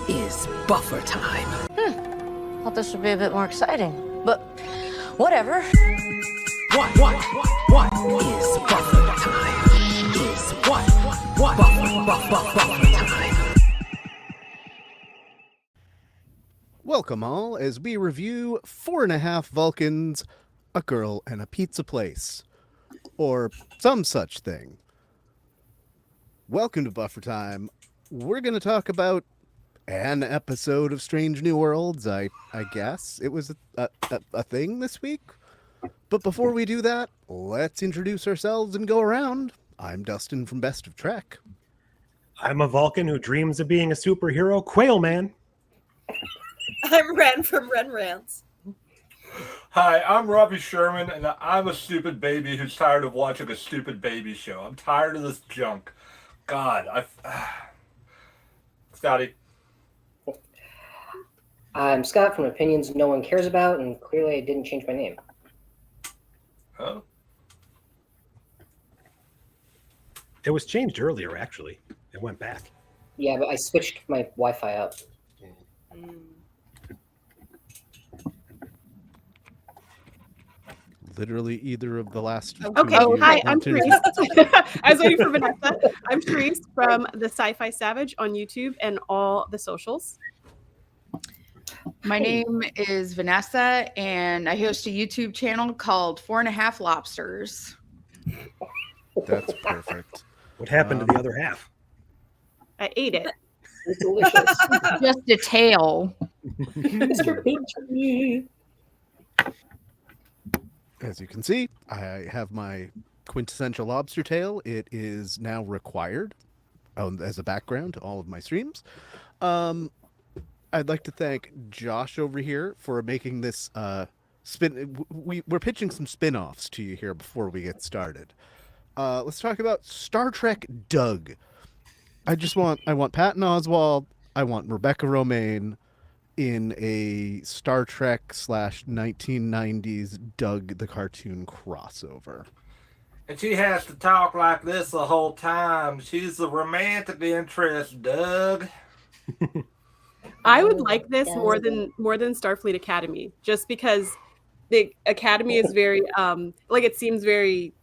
is buffer time. Thought this would be a bit more exciting, but whatever. What is buffer time? Is what buffer time? Welcome all as we review 4.5 Vulcans, A Girl and a Pizza Place, or some such thing. Welcome to Buffer Time. We're going to talk about an episode of Strange New Worlds, I guess. It was a thing this week. But before we do that, let's introduce ourselves and go around. I'm Dustin from Best of Trek. I'm a Vulcan who dreams of being a superhero, Quail Man. I'm Ren from Ren Rants. Hi, I'm Robbie Sherman, and I'm a stupid baby who's tired of watching a stupid baby show. I'm tired of this junk. God, Scotty. I'm Scott from Opinions No One Cares About, and clearly I didn't change my name. Oh. It was changed earlier, actually. It went back. Yeah, but I switched my Wi-Fi up. Literally either of the last two. Okay, hi, I'm Shereese. I was waiting for Vanessa. I'm Shereese from the Sci-Fi Savage on YouTube and all the socials. My name is Vanessa, and I host a YouTube channel called 4.5 Lobsters. That's perfect. What happened to the other half? I ate it. It's delicious. Just a tail. Mr. Pinky. As you can see, I have my quintessential lobster tail. It is now required as a background to all of my streams. I'd like to thank Josh over here for making this spin. We're pitching some spin-offs to you here before we get started. Let's talk about Star Trek Doug. I want Patton Oswalt. I want Rebecca Romaine in a Star Trek / 1990s Doug the cartoon crossover. And she has to talk like this the whole time. She's the romantic interest, Doug. I would like this more than Starfleet Academy, just because the Academy is very it seems very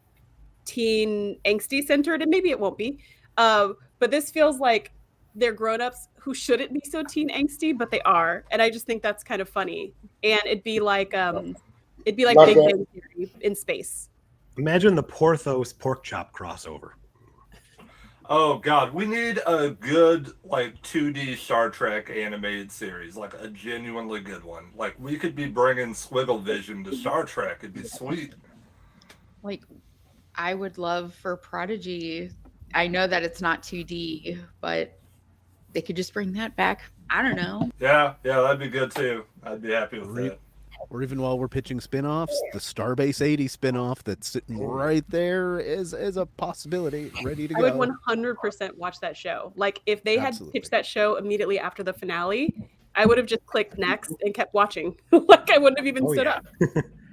teen angsty centered, and maybe it won't be. But this feels like they're grown-ups who shouldn't be so teen angsty, but they are, and I just think that's kind of funny. And it'd be like Big Bang Theory in space. Imagine the Porthos pork chop crossover. Oh God, we need a good 2D Star Trek animated series, like a genuinely good one. Like we could be bringing Squiggle Vision to Star Trek. It'd be sweet. I would love for Prodigy. I know that it's not 2D, but they could just bring that back. I don't know. Yeah, that'd be good too. I'd be happy with that. Or even while we're pitching spin-offs, the Starbase 80 spin-off that's sitting right there is a possibility, ready to go. I would 100% watch that show. Like, if they had pitched that show immediately after the finale, I would have just clicked next and kept watching. I wouldn't have even stood up.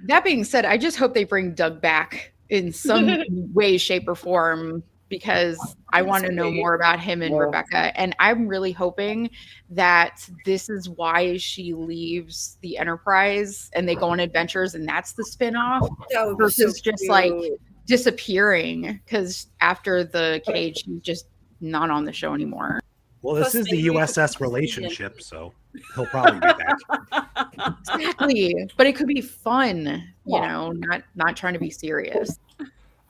That being said, I just hope they bring Doug back in some way, shape, or form, because I want to know more about him and Rebecca. And I'm really hoping that this is why she leaves the Enterprise and they go on adventures, and that's the spinoff versus just disappearing, because after the cage, she's just not on the show anymore. Well, this is the USS relationship, so he'll probably be back. Exactly. But it could be fun, not trying to be serious.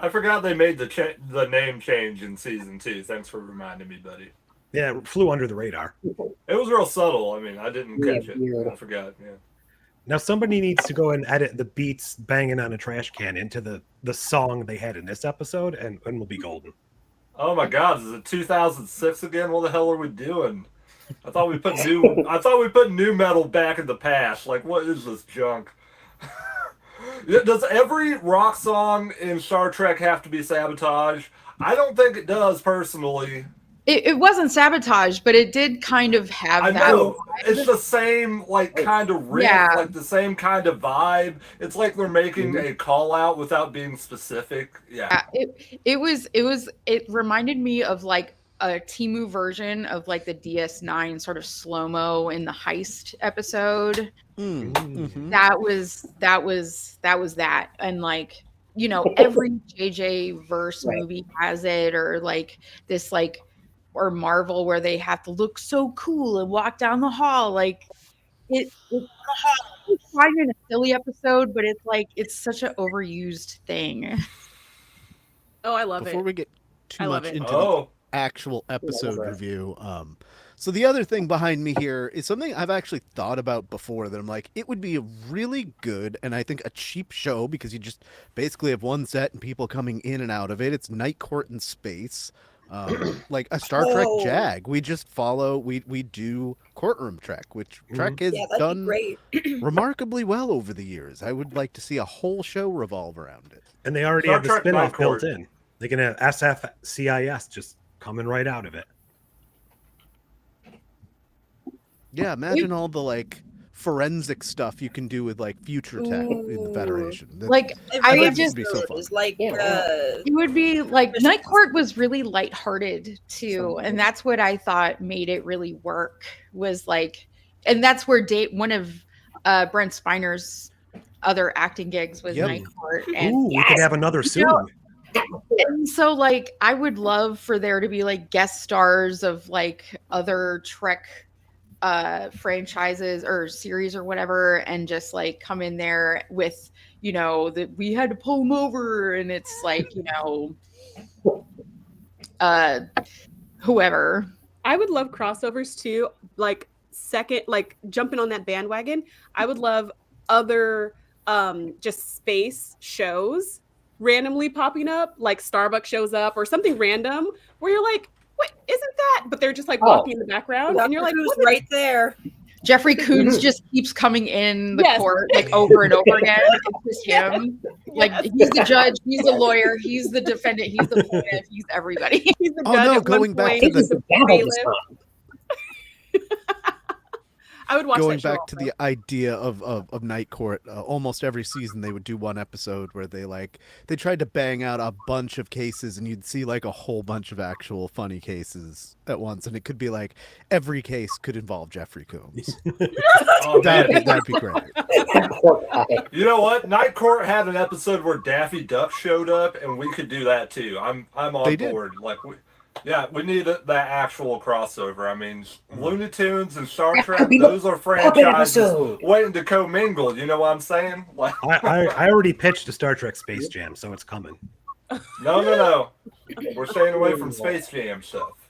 I forgot they made the name change in season 2. Thanks for reminding me, buddy. Yeah, it flew under the radar. It was real subtle. I mean, I didn't catch it. I forgot. Yeah. Now somebody needs to go and edit the beats banging on a trash can into the song they had in this episode, and we'll be golden. Oh my God! Is it 2006 again? What the hell are we doing? I thought we put new metal back in the past. Like, what is this junk? Does every rock song in Star Trek have to be Sabotage? I don't think it does, personally. It wasn't Sabotage, but it did kind of have I that. know. It's the same, kind of riff, the same kind of vibe. It's like they're making a call out without being specific. Yeah. It reminded me of a Temu version of like the DS9 sort of slow-mo in the heist episode. That was that. And like, you know, every JJ verse movie has it, or like this like, or Marvel where they have to look so cool and walk down the hall. Like it's fine in a silly episode, but it's like it's such an overused thing. Oh, I love Before it. we get too I love much it. into the actual episode review, so the other thing behind me here is something I've actually thought about before that I'm like, it would be a really good and I think a cheap show because you just basically have one set and people coming in and out of it. It's Night Court in space. Like a Star Trek JAG. We just follow, we do Courtroom Trek, which Trek has done remarkably well over the years. I would like to see a whole show revolve around it. And they already have the spin-off built in. They can have SFCIS just coming right out of it. Yeah, imagine all the like forensic stuff you can do with like future tech in the Federation. Like I would just be so fun. Like it would be like Night Court was really lighthearted too, and that's what I thought made it really work. Was like, and that's where one of Brent Spiner's other acting gigs was Night Court, and we could have another soon. And so like I would love for there to be like guest stars of like other Trek franchises or series or whatever, and just like come in there with, you know, that we had to pull them over, and it's like, you know, whoever. I would love crossovers too, like second, like jumping on that bandwagon. I would love other just space shows randomly popping up, like Starbucks shows up or something random where you're like, what isn't that? But they're just like walking in the background, and you're like, who's right there? Jeffrey Coons just keeps coming in the court like over and over again. It's just him. Like he's the judge, he's the lawyer, he's the defendant, he's the plaintiff, he's everybody. He's the judge going back to the I would watch going that show back to the idea of Night Court. Almost every season they would do one episode where they tried to bang out a bunch of cases, and you'd see like a whole bunch of actual funny cases at once, and it could be like every case could involve Jeffrey Combs. That'd be great. You know what? Night Court had an episode where Daffy Duck showed up, and we could do that too. I'm on board. Like we need that actual crossover. I mean, Looney Tunes and Star Trek, those are franchises waiting to commingle. You know what I'm saying? Like, I already pitched a Star Trek Space Jam, so it's coming. No. We're staying away from Space Jam stuff.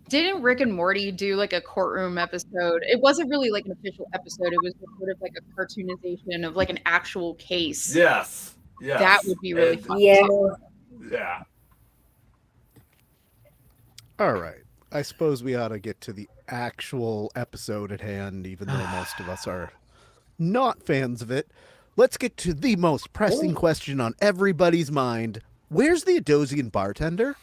Didn't Rick and Morty do like a courtroom episode? It wasn't really like an official episode. It was sort of like a cartoonization of like an actual case. Yes. That would be really fun. Yeah. All right. I suppose we ought to get to the actual episode at hand, even though most of us are not fans of it. Let's get to the most pressing question on everybody's mind. Where's the Adosian bartender?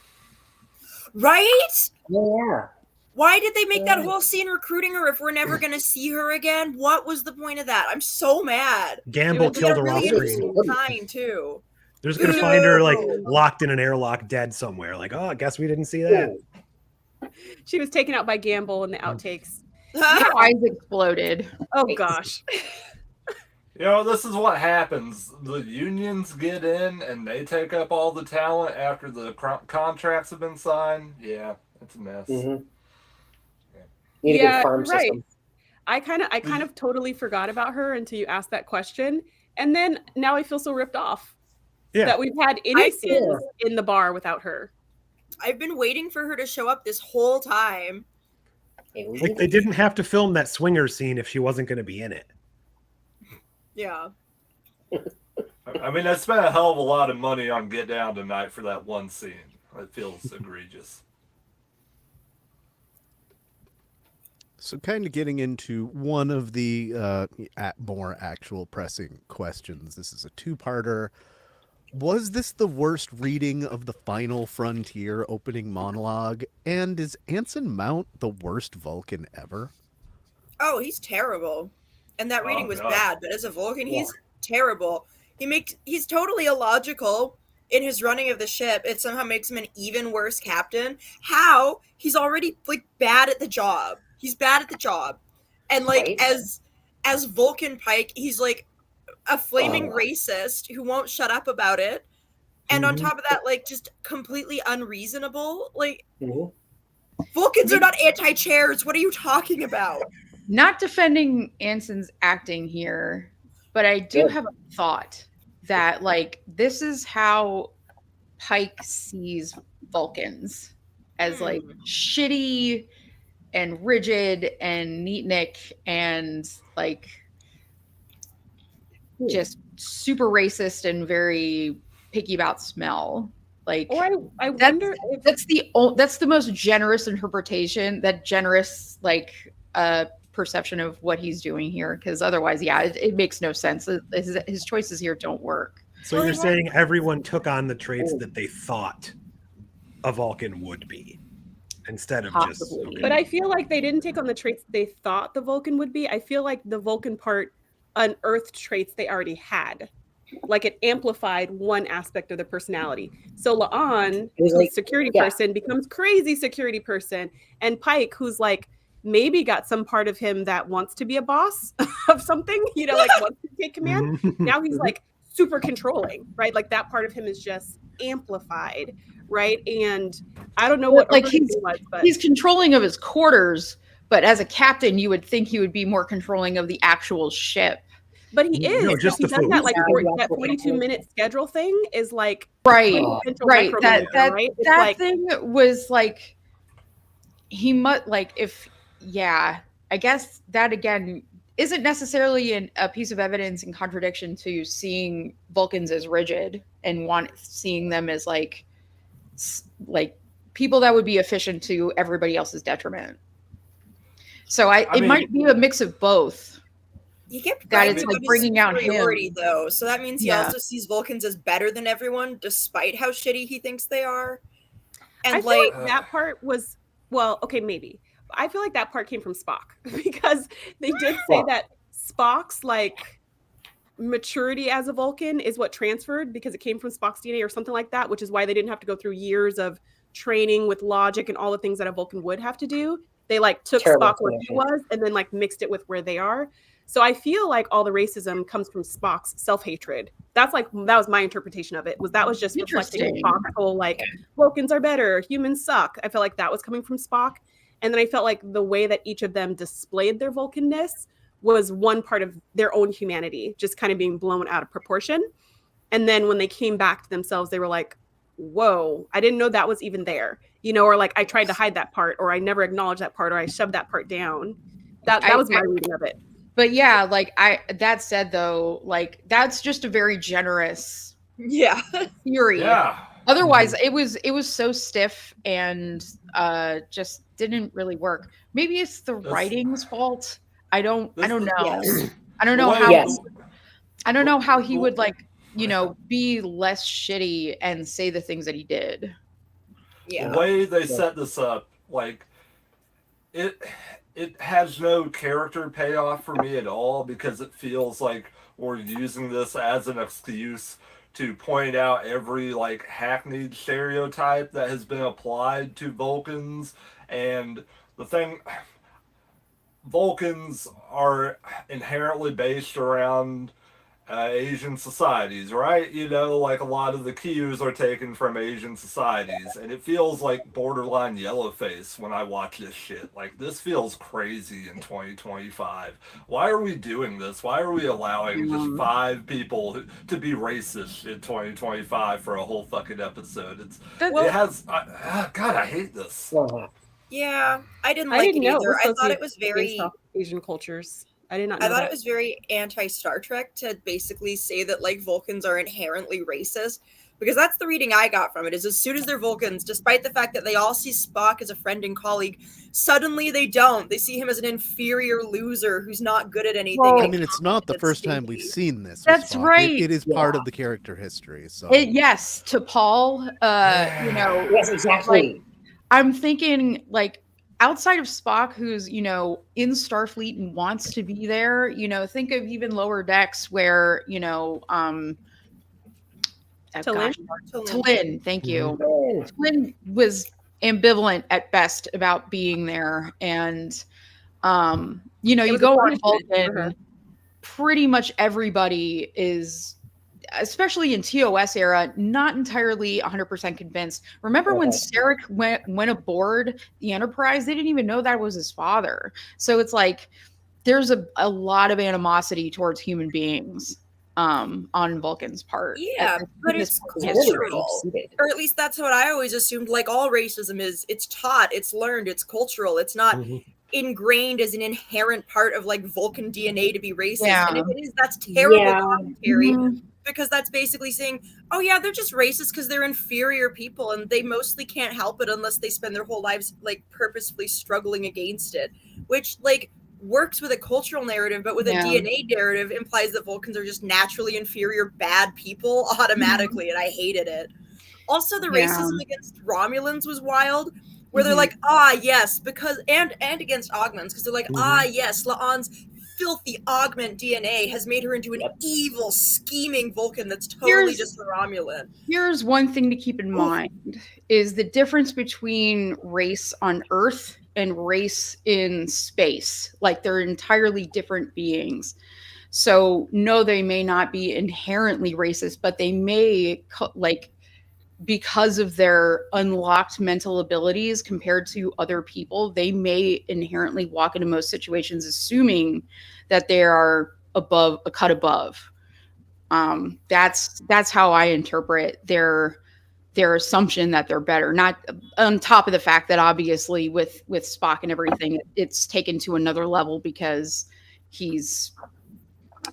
Right? Yeah. Why did they make that whole scene recruiting her if we're never going to see her again? What was the point of that? I'm so mad. Gamble killed her off screen. Time too. They're just going to find her like locked in an airlock dead somewhere. Like, oh, I guess we didn't see that. She was taken out by Gamble in the outtakes. Her eyes exploded. Oh gosh. You know, this is what happens. The unions get in and they take up all the talent after the contracts have been signed. Yeah, it's a mess. Mm-hmm. Need a good farm system. I kind of totally forgot about her until you asked that question, and then now I feel so ripped off that we've had any scenes in the bar without her. I've been waiting for her to show up this whole time. Like they didn't have to film that swinger scene if she wasn't going to be in it. Yeah. I mean, I spent a hell of a lot of money on Get Down Tonight for that one scene. It feels egregious. So kind of getting into one of the more actual pressing questions. This is a two-parter. Was this the worst reading of the Final Frontier opening monologue? And is Anson Mount the worst Vulcan ever? Oh, he's terrible. And that reading was bad, but as a Vulcan, he's terrible. He's totally illogical. in his running of the ship, it somehow makes him an even worse captain. How? He's already like bad at the job. He's bad at the job. And like Right. as Vulcan Pike, he's like a flaming racist who won't shut up about it. And on top of that, like just completely unreasonable. Like Vulcans are not anti-chairs. What are you talking about? Not defending Anson's acting here, but I do have a thought that like this is how Pike sees Vulcans as like shitty and rigid and neatnik and like just super racist and very picky about smell. Like, or I wonder if that's the most generous interpretation, that generous like perception of what he's doing here, because otherwise, yeah, it makes no sense. His choices here don't work. So you're saying everyone took on the traits that they thought a Vulcan would be, instead of just. Okay. But I feel like they didn't take on the traits they thought the Vulcan would be. I feel like the Vulcan part unearthed traits they already had. Like it amplified one aspect of their personality. So La'an, who's like, security person, becomes crazy security person, and Pike, who's like maybe got some part of him that wants to be a boss of something, you know, like wants to take command. Now he's like super controlling, right? Like that part of him is just amplified, right? And I don't know what like he's controlling of his quarters, but as a captain, you would think he would be more controlling of the actual ship. But he is. No, just he does that like that 42-minute schedule thing is like right. That right? That like, thing was like he must like if I guess that again isn't necessarily a piece of evidence in contradiction to seeing Vulcans as rigid and seeing them as like people that would be efficient to everybody else's detriment. So it might be a mix of both. He kept that it's like bringing out superiority, him, though. So that means he also sees Vulcans as better than everyone, despite how shitty he thinks they are. And I feel like that part was maybe. I feel like that part came from Spock because they did say that Spock's like maturity as a Vulcan is what transferred because it came from Spock's DNA or something like that, which is why they didn't have to go through years of training with logic and all the things that a Vulcan would have to do. They like took Spock where he was and then like mixed it with where they are. So I feel like all the racism comes from Spock's self-hatred. That was my interpretation of it. That was just reflecting Spock's whole like Vulcans are better, humans suck. I felt like that was coming from Spock. And then I felt like the way that each of them displayed their Vulcanness was one part of their own humanity, just kind of being blown out of proportion. And then when they came back to themselves, they were like, whoa, I didn't know that was even there. You know, or like I tried to hide that part, or I never acknowledged that part, or I shoved that part down. That was my reading of it. But yeah, like that said though, like that's just a very generous theory. Yeah. Otherwise it was so stiff and just didn't really work. Maybe it's the writing's fault. I don't know. Yes. I don't know how I don't know how he would like, you know, be less shitty and say the things that he did. Yeah. The way they set this up, like it has no character payoff for me at all because it feels like we're using this as an excuse to point out every like hackneyed stereotype that has been applied to Vulcans. And the thing, Vulcans are inherently based around Asian societies, right? You know, like a lot of the cues are taken from Asian societies, and it feels like borderline yellowface when I watch this shit. Like, this feels crazy in 2025. Why are we doing this? Why are we allowing just 5 people to be racist in 2025 for a whole fucking episode? God, I hate this. Yeah, I didn't like it either. I thought it was very Asian cultures. I did not know it was very anti-Star Trek to basically say that like Vulcans are inherently racist, because that's the reading I got from it, is as soon as they're Vulcans, despite the fact that they all see Spock as a friend and colleague, suddenly they don't. They see him as an inferior loser who's not good at anything. Well, I mean, it's not the first time we've seen this. That's right. It is part of the character history. So yes, to Paul, you know, yes, exactly. Like, I'm thinking like outside of Spock, who's, you know, in Starfleet and wants to be there, you know, think of even Lower Decks where, you know, T'Lyn? T'Lyn, thank you. Mm-hmm. T'Lyn was ambivalent at best about being there, and you know, It you was a go on punishment for her. Vulcan, pretty much everybody is, especially in TOS era, not entirely 100% convinced. Remember when Sarek went aboard the Enterprise? They didn't even know that was his father. So it's like there's a lot of animosity towards human beings on Vulcan's part. Yeah, but it's cultural. Or at least that's what I always assumed. Like all racism is, it's taught, it's learned, it's cultural. It's not ingrained as an inherent part of like Vulcan DNA to be racist. Yeah. And if it is, that's terrible Yeah. commentary. Because that's basically saying, oh yeah, they're just racist because they're inferior people and they mostly can't help it unless they spend their whole lives like purposefully struggling against it. Which like works with a cultural narrative, but with a DNA narrative implies that Vulcans are just naturally inferior bad people automatically, and I hated it. Also, the racism against Romulans was wild, where they're like, ah yes, because and against augments, because they're like, ah yes, La'an's filthy augment DNA has made her into an evil, scheming Vulcan that's totally just a Romulan. Here's one thing to keep in mind is the difference between race on Earth and race in space. Like they're entirely different beings. So no, they may not be inherently racist, but they may like, because of their unlocked mental abilities compared to other people, they may inherently walk into most situations assuming that they are above a cut above. That's how I interpret their assumption that they're better. Not on top of the fact that obviously with Spock and everything, it's taken to another level because he's,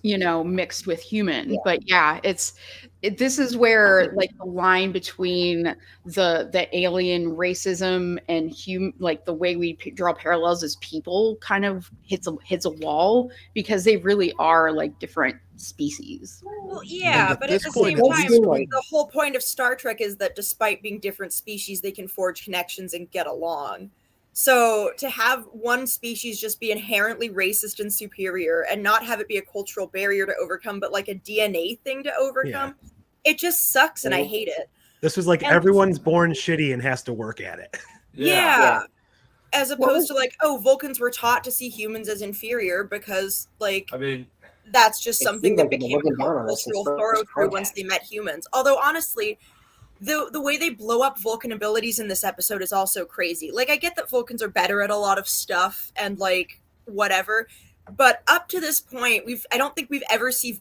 you know, mixed with human. But yeah, this is where like the line between the alien racism and like the way we draw parallels as people kind of hits a wall, because they really are like different species. Well, yeah, but at the same time, the whole point of Star Trek is that despite being different species, they can forge connections and get along. So to have one species just be inherently racist and superior and not have it be a cultural barrier to overcome, but like a DNA thing to overcome, it just sucks and I hate it. This was like everyone's born shitty and has to work at it. Yeah. As opposed to like, oh, Vulcans were taught to see humans as inferior because like, I mean, that's just something that became a cultural thorough once they met humans. Although honestly, the way they blow up Vulcan abilities in this episode is also crazy. Like, I get that Vulcans are better at a lot of stuff and like whatever, but up to this point, I don't think we've ever seen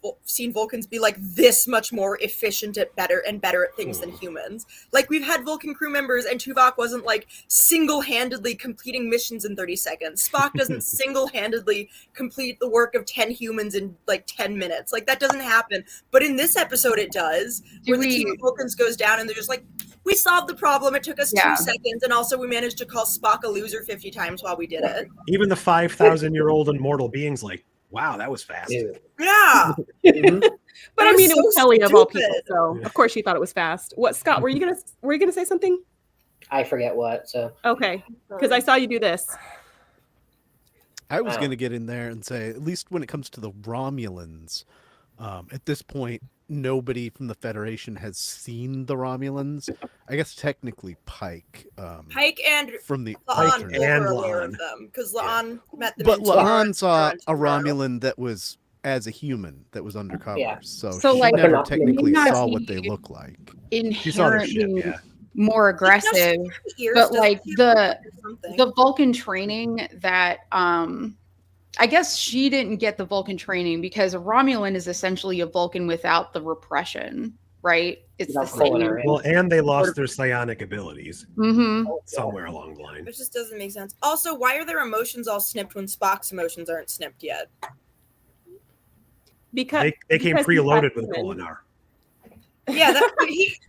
Vulcans be like this much more efficient at better at things than humans. Like, we've had Vulcan crew members and Tuvok wasn't like single-handedly completing missions in 30 seconds. Spock doesn't single-handedly complete the work of 10 humans in like 10 minutes. Like, that doesn't happen. But in this episode, it does. Where the team of Vulcans goes down and they're just like, we solved the problem. It took us 2 seconds. And also we managed to call Spock a loser 50 times while we did it. Even the 5,000-year-old immortal being's like, wow, that was fast. Yeah. But I mean, it was Kelly of all people, so of course she thought it was fast. What, Scott? Were you gonna say something? I forget what. So okay, because I saw you do this. I was going to get in there and say, at least when it comes to the Romulans, at this point, nobody from the Federation has seen the Romulans. I guess technically Pike. Pike and from the La'an were aware of them because La'an met them. But La'an saw a Romulan that was as a human that was undercover. So she like, never technically saw what they look like. Inherently more aggressive, but like the Vulcan training that I guess she didn't get the Vulcan training because a Romulan is essentially a Vulcan without the repression, right? It's the same. Well, and they lost their psionic abilities somewhere along the line. It just doesn't make sense. Also, why are their emotions all snipped when Spock's emotions aren't snipped yet? Because they came preloaded with Kolinar. Yeah,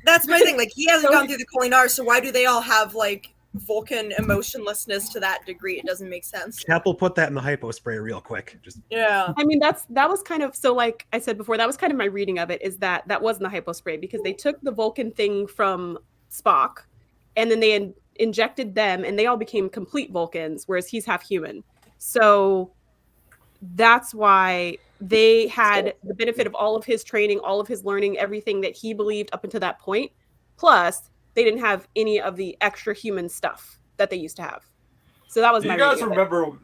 that's my thing. Like, he hasn't gone through the Kolinar, so why do they all have like Vulcan emotionlessness to that degree? It doesn't make sense. Keppel put that in the hypo spray real quick. I mean, that was kind of, so like I said before, that was kind of my reading of it, is that wasn't the hypo spray because they took the Vulcan thing from Spock and then they injected them and they all became complete Vulcans, whereas he's half human. So that's why they had the benefit of all of his training, all of his learning, everything that he believed up until that point. Plus, they didn't have any of the extra human stuff that they used to have. So that was Do my you guys reading of it. remember?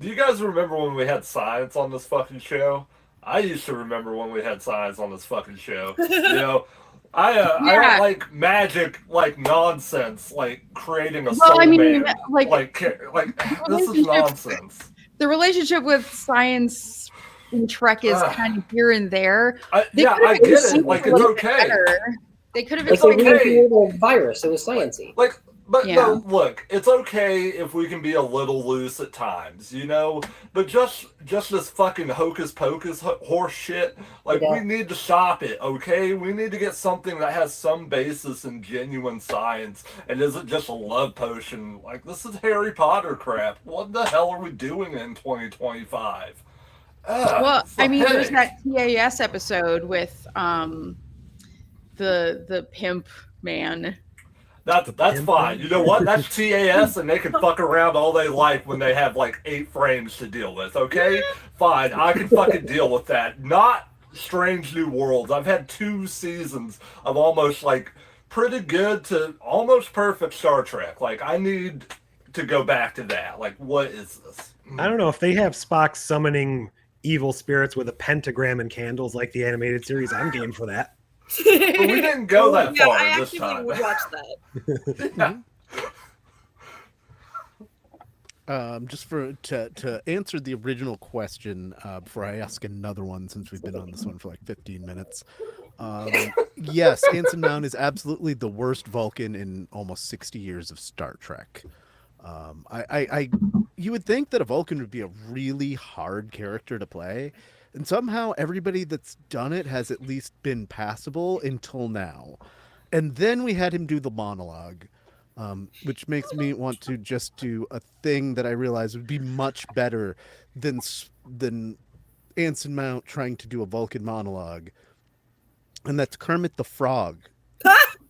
Do you guys remember when we had science on this fucking show? I used to remember when we had science on this fucking show. You know, I don't like magic, like nonsense, like creating a soul man. Like this is nonsense. The relationship with science in Trek is kind of here and there. I get it. Like, it's okay. They could have Like they created a virus. It was sciencey. No, look, it's okay if we can be a little loose at times, you know. But just this fucking hocus pocus horse shit, like we need to stop it, okay? We need to get something that has some basis in genuine science and isn't just a love potion. Like, this is Harry Potter crap. What the hell are we doing in 2025? Well, I mean, there's that TAS episode with the pimp man. That's fine. You know what? That's TAS, and they can fuck around all they like when they have like 8 frames to deal with. Okay, fine. I can fucking deal with that. Not Strange New Worlds. I've had 2 seasons of almost like pretty good to almost perfect Star Trek. Like, I need to go back to that. Like, what is this? I don't know if they have Spock summoning evil spirits with a pentagram and candles like the animated series. I'm game for that. But we didn't go that far I this actually time. would watch that. Just to answer the original question before I ask another one, since we've been on this one for like 15 minutes. Yes, Anson Mount is absolutely the worst Vulcan in almost 60 years of Star Trek. You would think that a Vulcan would be a really hard character to play, and somehow everybody that's done it has at least been passable until now. And then we had him do the monologue, which makes me want to just do a thing that I realize would be much better than Anson Mount trying to do a Vulcan monologue. And that's Kermit the Frog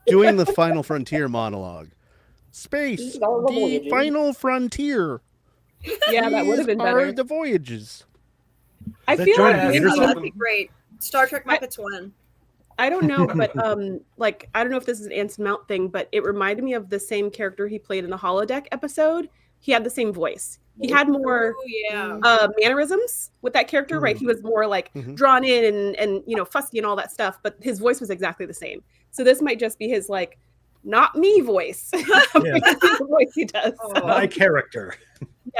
doing the Final Frontier monologue. Space, the final frontier. Yeah, that would have been better. Are the voyages. I feel like that'd be great. Star Trek Muppets win. I don't know, but like I don't know if this is an Anson Mount thing, but it reminded me of the same character he played in the holodeck episode. He had the same voice. He had more mannerisms with that character, right? He was more like drawn in and you know, fussy and all that stuff, but his voice was exactly the same. So this might just be his like not me voice. The voice he does. My character.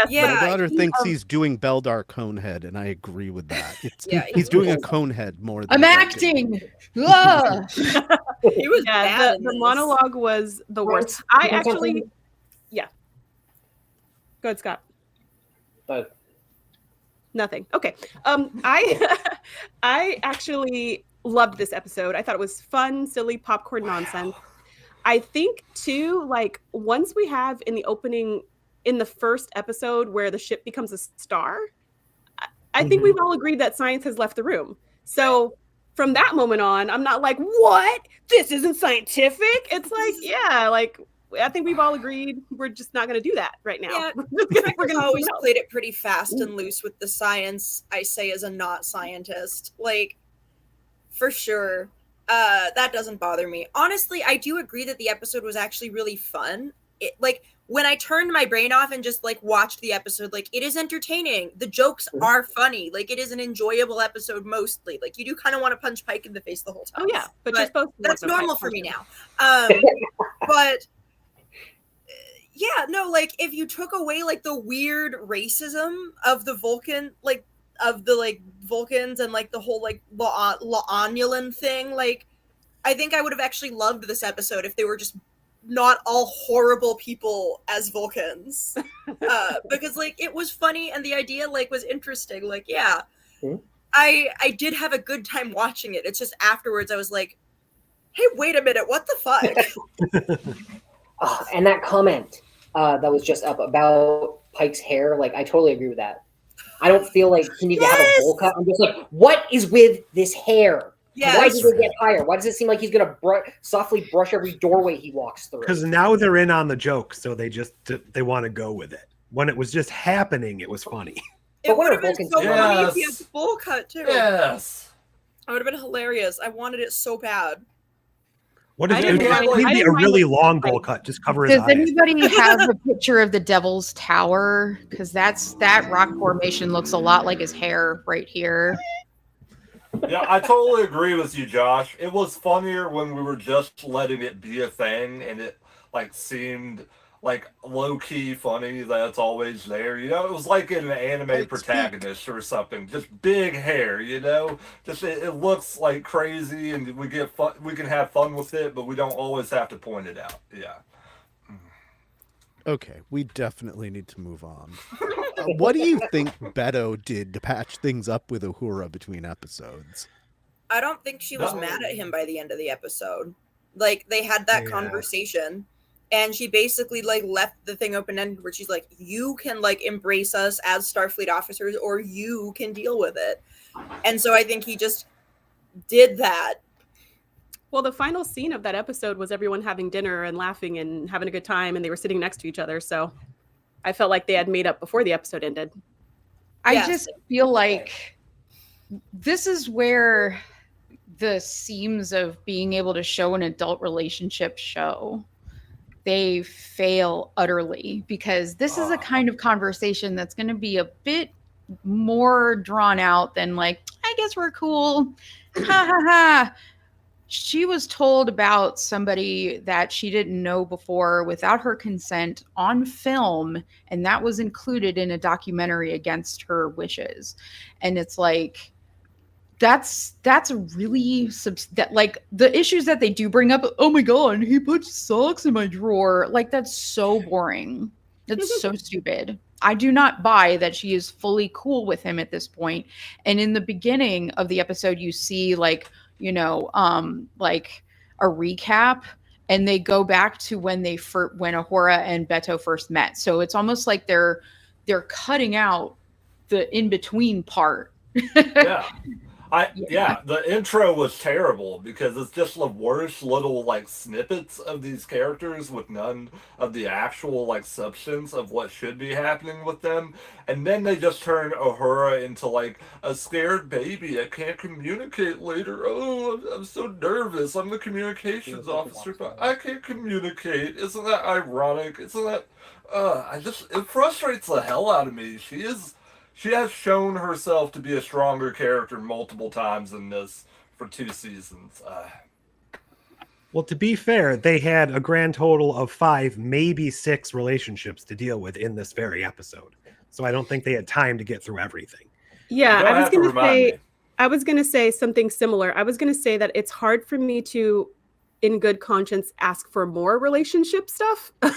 Yes, my daughter thinks he's doing Beldar Conehead, and I agree with that. He's doing a Conehead more than I'm acting. He was bad. The monologue was the worst. I actually, go ahead, Scott. Nothing. Okay. I actually loved this episode. I thought it was fun, silly popcorn nonsense. I think too, like once we have in the opening, in the first episode where the ship becomes a star, I think we've all agreed that science has left the room. So from that moment on, I'm not like, what? This isn't scientific. It's like, yeah, like I think we've all agreed we're just not going to do that right now. Yeah, we're going to always played it pretty fast and loose with the science. I say as a not scientist, like for sure. That doesn't bother me. Honestly, I do agree that the episode was actually really fun. It, like when I turned my brain off and just like watched the episode, like it is entertaining. The jokes are funny. Like it is an enjoyable episode mostly. Like you do kind of want to punch Pike in the face the whole time. Oh yeah, but you're supposed to. That's normal for me now. But yeah, no, like if you took away like the weird racism of the Vulcan, like of the like Vulcans and like the whole like La'anulan thing, like I think I would have actually loved this episode if they were just not all horrible people as Vulcans, because like it was funny and the idea like was interesting. Like I did have a good time watching it. It's just afterwards I was like, hey, wait a minute, what the fuck? And that comment that was just up about Pike's hair, like I totally agree with that. I don't feel like he needs to have a bowl cut. I'm just like, what is with this hair? Why does it get higher? Why does it seem like he's gonna softly brush every doorway he walks through? Because now they're in on the joke, so they want to go with it. When it was just happening, it was funny. It would have been Vulcans so do. funny if he had the full cut too. Yes. That would have been hilarious. I wanted it so bad. What if I it didn't would mind- need I to be a didn't mind really the- long bowl cut? Just cover his Does eyes. anybody have a picture of the Devil's Tower? Because that rock formation looks a lot like his hair right here. Yeah, I totally agree with you, Josh. It was funnier when we were just letting it be a thing, and it like seemed like low key funny that it's always there. You know, it was like in an anime protagonist or something. Just big hair. You know, just it looks like crazy, and we get fun. We can have fun with it, but we don't always have to point it out. Yeah. Okay, we definitely need to move on. What do you think Beto did to patch things up with Uhura between episodes? I don't think she was mad at him by the end of the episode. Like, they had that conversation, and she basically like left the thing open-ended where she's like, you can like embrace us as Starfleet officers, or you can deal with it. And so I think he just did that. Well, the final scene of that episode was everyone having dinner and laughing and having a good time, and they were sitting next to each other. So I felt like they had made up before the episode ended. I just feel like this is where the seams of being able to show an adult relationship show. They fail utterly, because this is a kind of conversation that's going to be a bit more drawn out than like, I guess we're cool. Ha ha ha. She was told about somebody that she didn't know before without her consent on film, and that was included in a documentary against her wishes. And it's like, that's a really that like the issues that they do bring up. Oh my god, he put socks in my drawer. Like, that's so boring. That's so stupid. I do not buy that she is fully cool with him at this point. And in the beginning of the episode, you see like, you know, like a recap, and they go back to when when Uhura and Beto first met. So it's almost like they're cutting out the in between part. Yeah. The intro was terrible because it's just the worst little like snippets of these characters with none of the actual like substance of what should be happening with them. And then they just turn Uhura into like a scared baby. I can't communicate later. Oh, I'm so nervous. I'm the communications officer, but I can't communicate. Isn't that ironic? Isn't that it frustrates the hell out of me. She has shown herself to be a stronger character multiple times in this for 2 seasons. Well, to be fair, they had a grand total of 5, maybe 6 relationships to deal with in this very episode. So I don't think they had time to get through everything. Yeah, I was gonna say something similar. I was gonna say that it's hard for me to, in good conscience, ask for more relationship stuff. We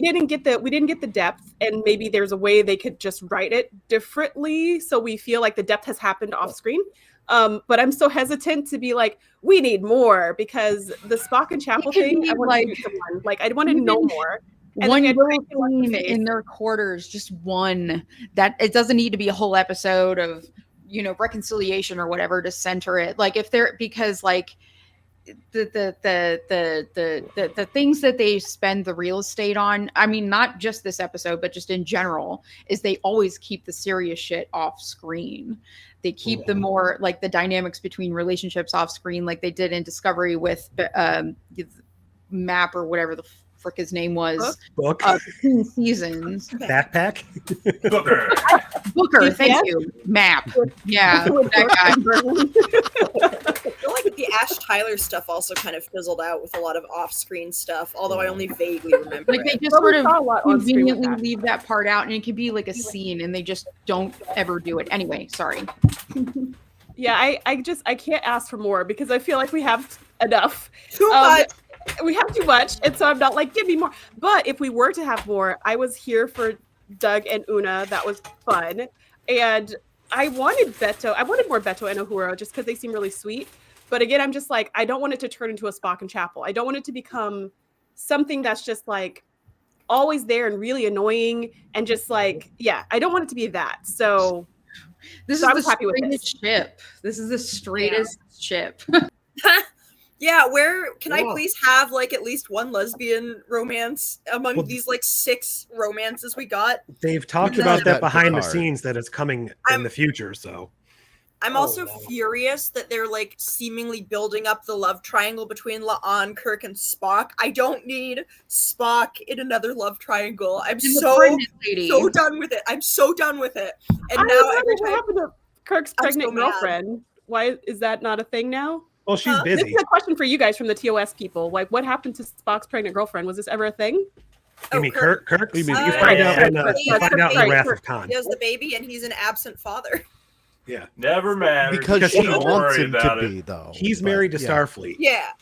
didn't get the depth, and maybe there's a way they could just write it differently so we feel like the depth has happened off screen. But I'm so hesitant to be like, we need more, because the Spock and Chapel thing, I want to I want to know more. And one little scene in their quarters, just one, that it doesn't need to be a whole episode of, you know, reconciliation or whatever to center it. Like, if they're, because like the things that they spend the real estate on, I mean, not just this episode, but just in general, is they always keep the serious shit off screen. They keep the more like the dynamics between relationships off screen, like they did in Discovery with Map or whatever the frick his name was. Book. Between seasons. Backpack. Booker, thank you. Map. Yeah, that guy. I feel like the Ash Tyler stuff also kind of fizzled out with a lot of off-screen stuff, although I only vaguely remember. Like, they just sort of conveniently leave that part out, and it could be like a scene, and they just don't ever do it. Anyway, sorry. Yeah, I can't ask for more, because I feel like we have enough. Too much. We have too much, and so I'm not like, give me more. But if we were to have more, I was here for Doug and Una. That was fun. And I wanted more Beto and Uhura, just because they seem really sweet. But again, I'm just like, I don't want it to turn into a Spock and Chapel. I don't want it to become something that's just like always there and really annoying, and just like, yeah, I don't want it to be that. So this is the straightest ship. This is the straightest ship. Yeah, where can I please have like at least one lesbian romance among these like 6 romances we got? They've talked about that behind the scenes that it's coming in the future, so. I'm also furious that they're like seemingly building up the love triangle between La'an, Kirk, and Spock. I don't need Spock in another love triangle. I'm so done with it. I'm so done with it. And now what happened to Kirk's pregnant girlfriend? Why is that not a thing now? Well, she's busy. This is a question for you guys from the TOS people. Like, what happened to Spock's pregnant girlfriend? Was this ever a thing? You mean Kirk? You find out in Wrath of Khan. He has the baby, and he's an absent father. Yeah, never mattered. Because she wants him to be, though. He's married to Starfleet. Yeah.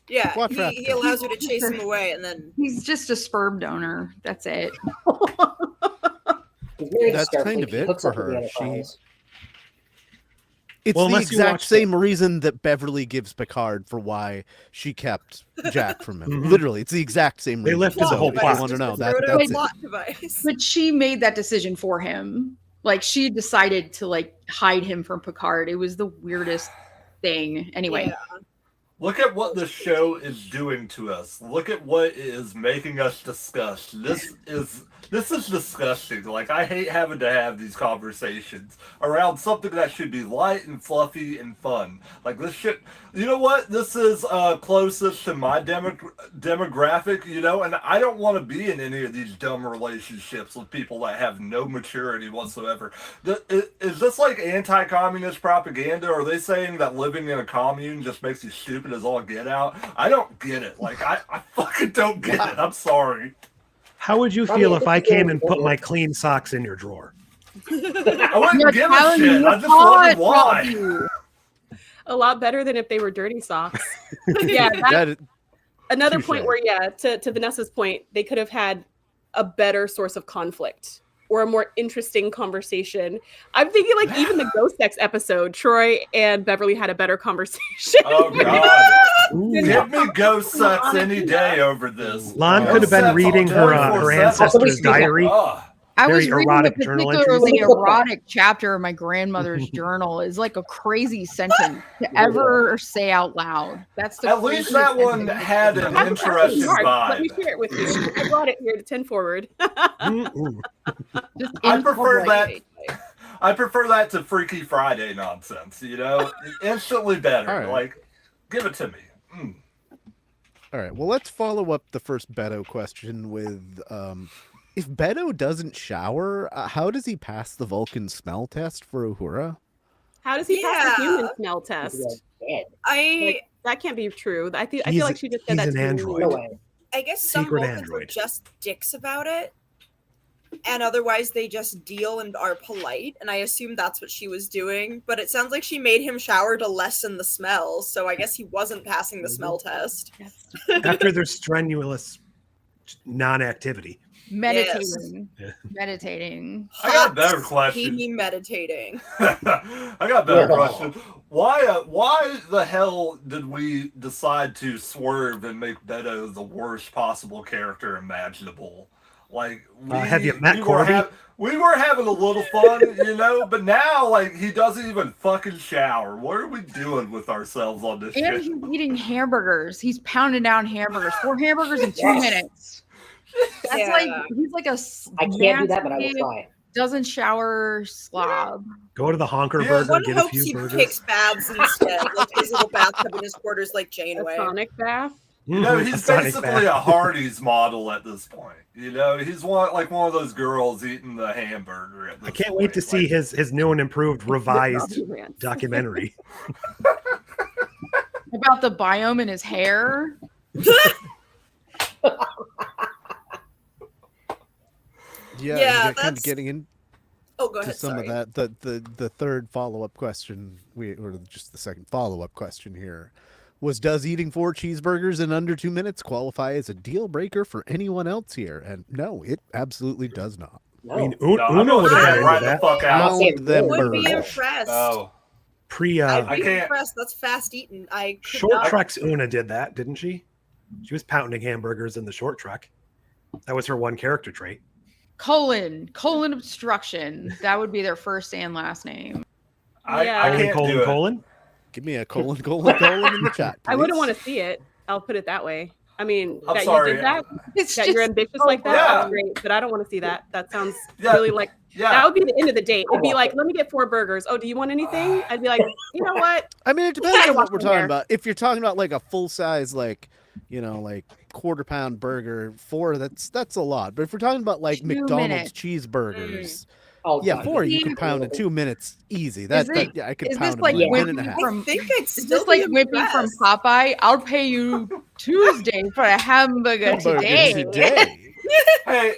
He allows her to chase him away, and then he's just a sperm donor. That's it. That's kind of it for her. It's the exact same reason that Beverly gives Picard for why she kept Jack from him. Literally, it's the exact same reason. They lifted the whole plot. I want to know that's it. But she made that decision for him. Like, she decided to like hide him from Picard. It was the weirdest thing. Anyway. Yeah. Look at what the show is doing to us. Look at what it is making us discuss. This is disgusting. Like, I hate having to have these conversations around something that should be light and fluffy and fun. Like, this shit, you know what? This is closest to my demographic, you know, and I don't want to be in any of these dumb relationships with people that have no maturity whatsoever. Is this like anti-communist propaganda? Are they saying that living in a commune just makes you stupid as all get out? I don't get it. Like, I fucking don't get it. I'm sorry. How would you feel if I came and put my clean socks in your drawer? I wouldn't give a shit. I just wondered why. A lot better than if they were dirty socks. Yeah. Another point where, to Vanessa's point, they could have had a better source of conflict or a more interesting conversation. I'm thinking like even the Ghost Sex episode, Troy and Beverly had a better conversation. Oh God. Give me Ghost Sex any day over this. Lon could have been reading her ancestors' diary. I was reading a particularly erotic chapter of my grandmother's journal. Is like a crazy sentence to ever say out loud. That's the at least that one had an interesting vibe. Let me share it with you. I brought it here to 10 forward. I prefer that to Freaky Friday nonsense. You know, instantly better. Right. Like, give it to me. All right. Well, let's follow up the first Beto question with. If Beto doesn't shower, how does he pass the Vulcan smell test for Uhura? How does he pass the human smell test? That can't be true. I feel like she just said that. He's an android. No way. I guess some Vulcans are just dicks about it, and otherwise they just deal and are polite. And I assume that's what she was doing. But it sounds like she made him shower to lessen the smell. So I guess he wasn't passing the smell test. After their strenuous non-activity. Meditating. Yes. Meditating. I got a better question. Steamy meditating. I got a better question. Why the hell did we decide to swerve and make Beto the worst possible character imaginable? Like, have you met Corby? We were having a little fun, you know, but now, like, he doesn't even fucking shower. What are we doing with ourselves on this shit? And he's eating hamburgers. He's pounding down hamburgers. 4 hamburgers in 2 minutes. That's like, he's like a I can't do that, but I will try. Doesn't shower slob. Go to the honker burger, one get a hopes few he burgers. takes baths instead, like his little bathtub in his quarters, like Janeway. A sonic bath. No, he's basically a Hardee's model at this point. You know, he's one of those girls eating the hamburger. At this I can't wait to see his new and improved revised documentary about the biome in his hair. Yeah, kind of getting in. Oh, go ahead. To some of that, the third follow-up question, or just the second follow-up question here, was: does eating 4 cheeseburgers in under 2 minutes qualify as a deal breaker for anyone else here? And no, it absolutely does not. No. I mean, Uno would have been right into that. the fuck out. I would be impressed. Oh, I'd be impressed. That's fast eating. Short Trek's Una did that, didn't she? She was pounding hamburgers in the Short Trek. That was her one character trait. Colon obstruction. That would be their first and last name. I can't do it. Give me a colon in the chat, please. I wouldn't want to see it. I'll put it that way. I mean, I'm that sorry. you did that, It's that you're ambitious like that, yeah. that's great. But I don't want to see that. That sounds Yeah. really like, Yeah. that would be the end of the date. It'd be like, let me get 4 burgers. Oh, do you want anything? I'd be like, you know what? I mean, it depends on what we're talking there. about. If you're talking about like a full size, like, you know, like quarter-pound burger, 4, that's a lot. But if we're talking about like 2 McDonald's minutes. cheeseburgers, Oh, yeah, God. 4 you can pound in 2 minutes easy. Yeah, I could is pound this in like like a Wimpy minute and a half. from? I think I'd Is still this like be Wimpy from impressed. Popeye? I'll pay you Tuesday for a hamburger today. Hey,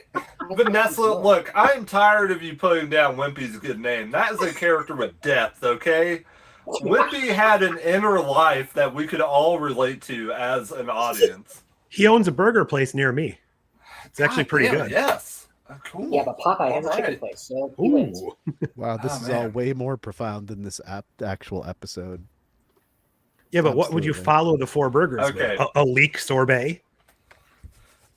Vanessa, look, I'm tired of you putting down Wimpy's good name. That is a character with depth, okay? Wimpy had an inner life that we could all relate to as an audience. He owns a burger place near me. It's actually pretty damn, good. Yes. Cool. Yeah, but Popeye has a chicken Alright. place, so he wins. Ooh. Wow, this Oh, is all man. way more profound than this actual episode. Yeah, but what would you Absolutely. follow the 4 burgers Okay. with? A leek sorbet?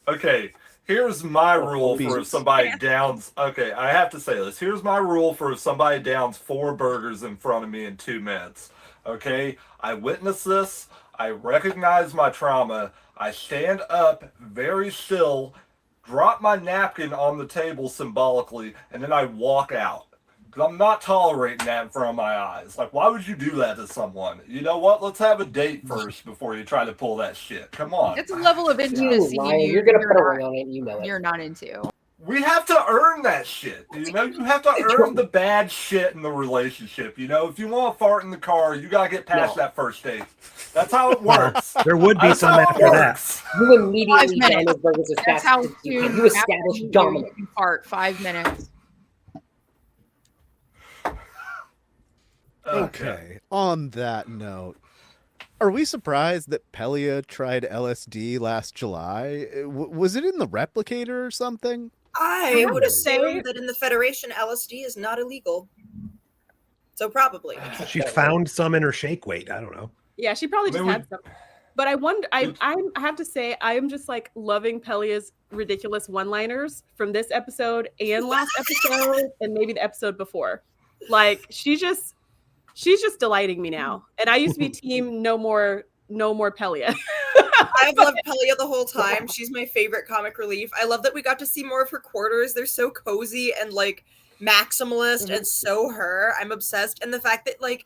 Okay, here's my rule for if beans. somebody downs. Okay, I have to say this. Here's my rule for if somebody downs 4 burgers in front of me in 2 minutes. Okay, I witness this. I recognize my trauma. I stand up very still, drop my napkin on the table symbolically, and then I walk out. Because I'm not tolerating that in front of my eyes. Like, why would you do that to someone? You know what? Let's have a date first before you try to pull that shit. Come on. It's a level of intimacy Ryan, you're gonna put a ring not, on it, and you know it. you're not into. We have to earn that shit. You know, you have to earn the bad shit in the relationship. You know, if you want to fart in the car, you gotta get past that first date. That's how it works. There would be That's some how it after that. works. You immediately 5 down minutes. those burgers as That's fast how as you can. soon You establish after you dominance. can fart. 5 minutes. Okay. On that note, are we surprised that Pelia tried LSD last July? Was it in the replicator or something? I would assume that in the Federation, LSD is not illegal. So probably. She found some in her shake weight. I don't know. Yeah, she probably just Maybe had some. But I wonder. I have to say, I am just like loving Pelia's ridiculous one-liners from this episode and last episode, and maybe the episode before. Like she's just delighting me now. And I used to be team no more Pelia. I've loved Pelia the whole time. She's my favorite comic relief. I love that we got to see more of her quarters. They're so cozy and like maximalist and so her. I'm obsessed. And the fact that like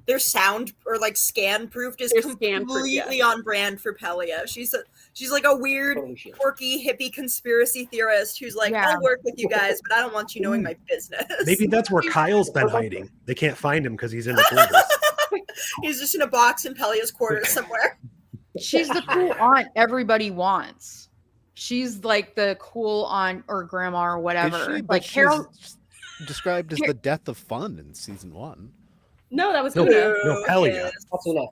their sound or like scan proofed is completely on brand for Pelia. She's like a weird, quirky hippie conspiracy theorist who's like, I'll work with you guys, but I don't want you knowing my business. Maybe that's where Kyle's been hiding. They can't find him because he's in the quarters. He's just in a box in Pelia's quarters somewhere. She's the cool aunt everybody wants. She's like the cool aunt or grandma or whatever. Is she? Like She's Carol described as the death of fun in season 1. No, that was No, Una. no, Pelia.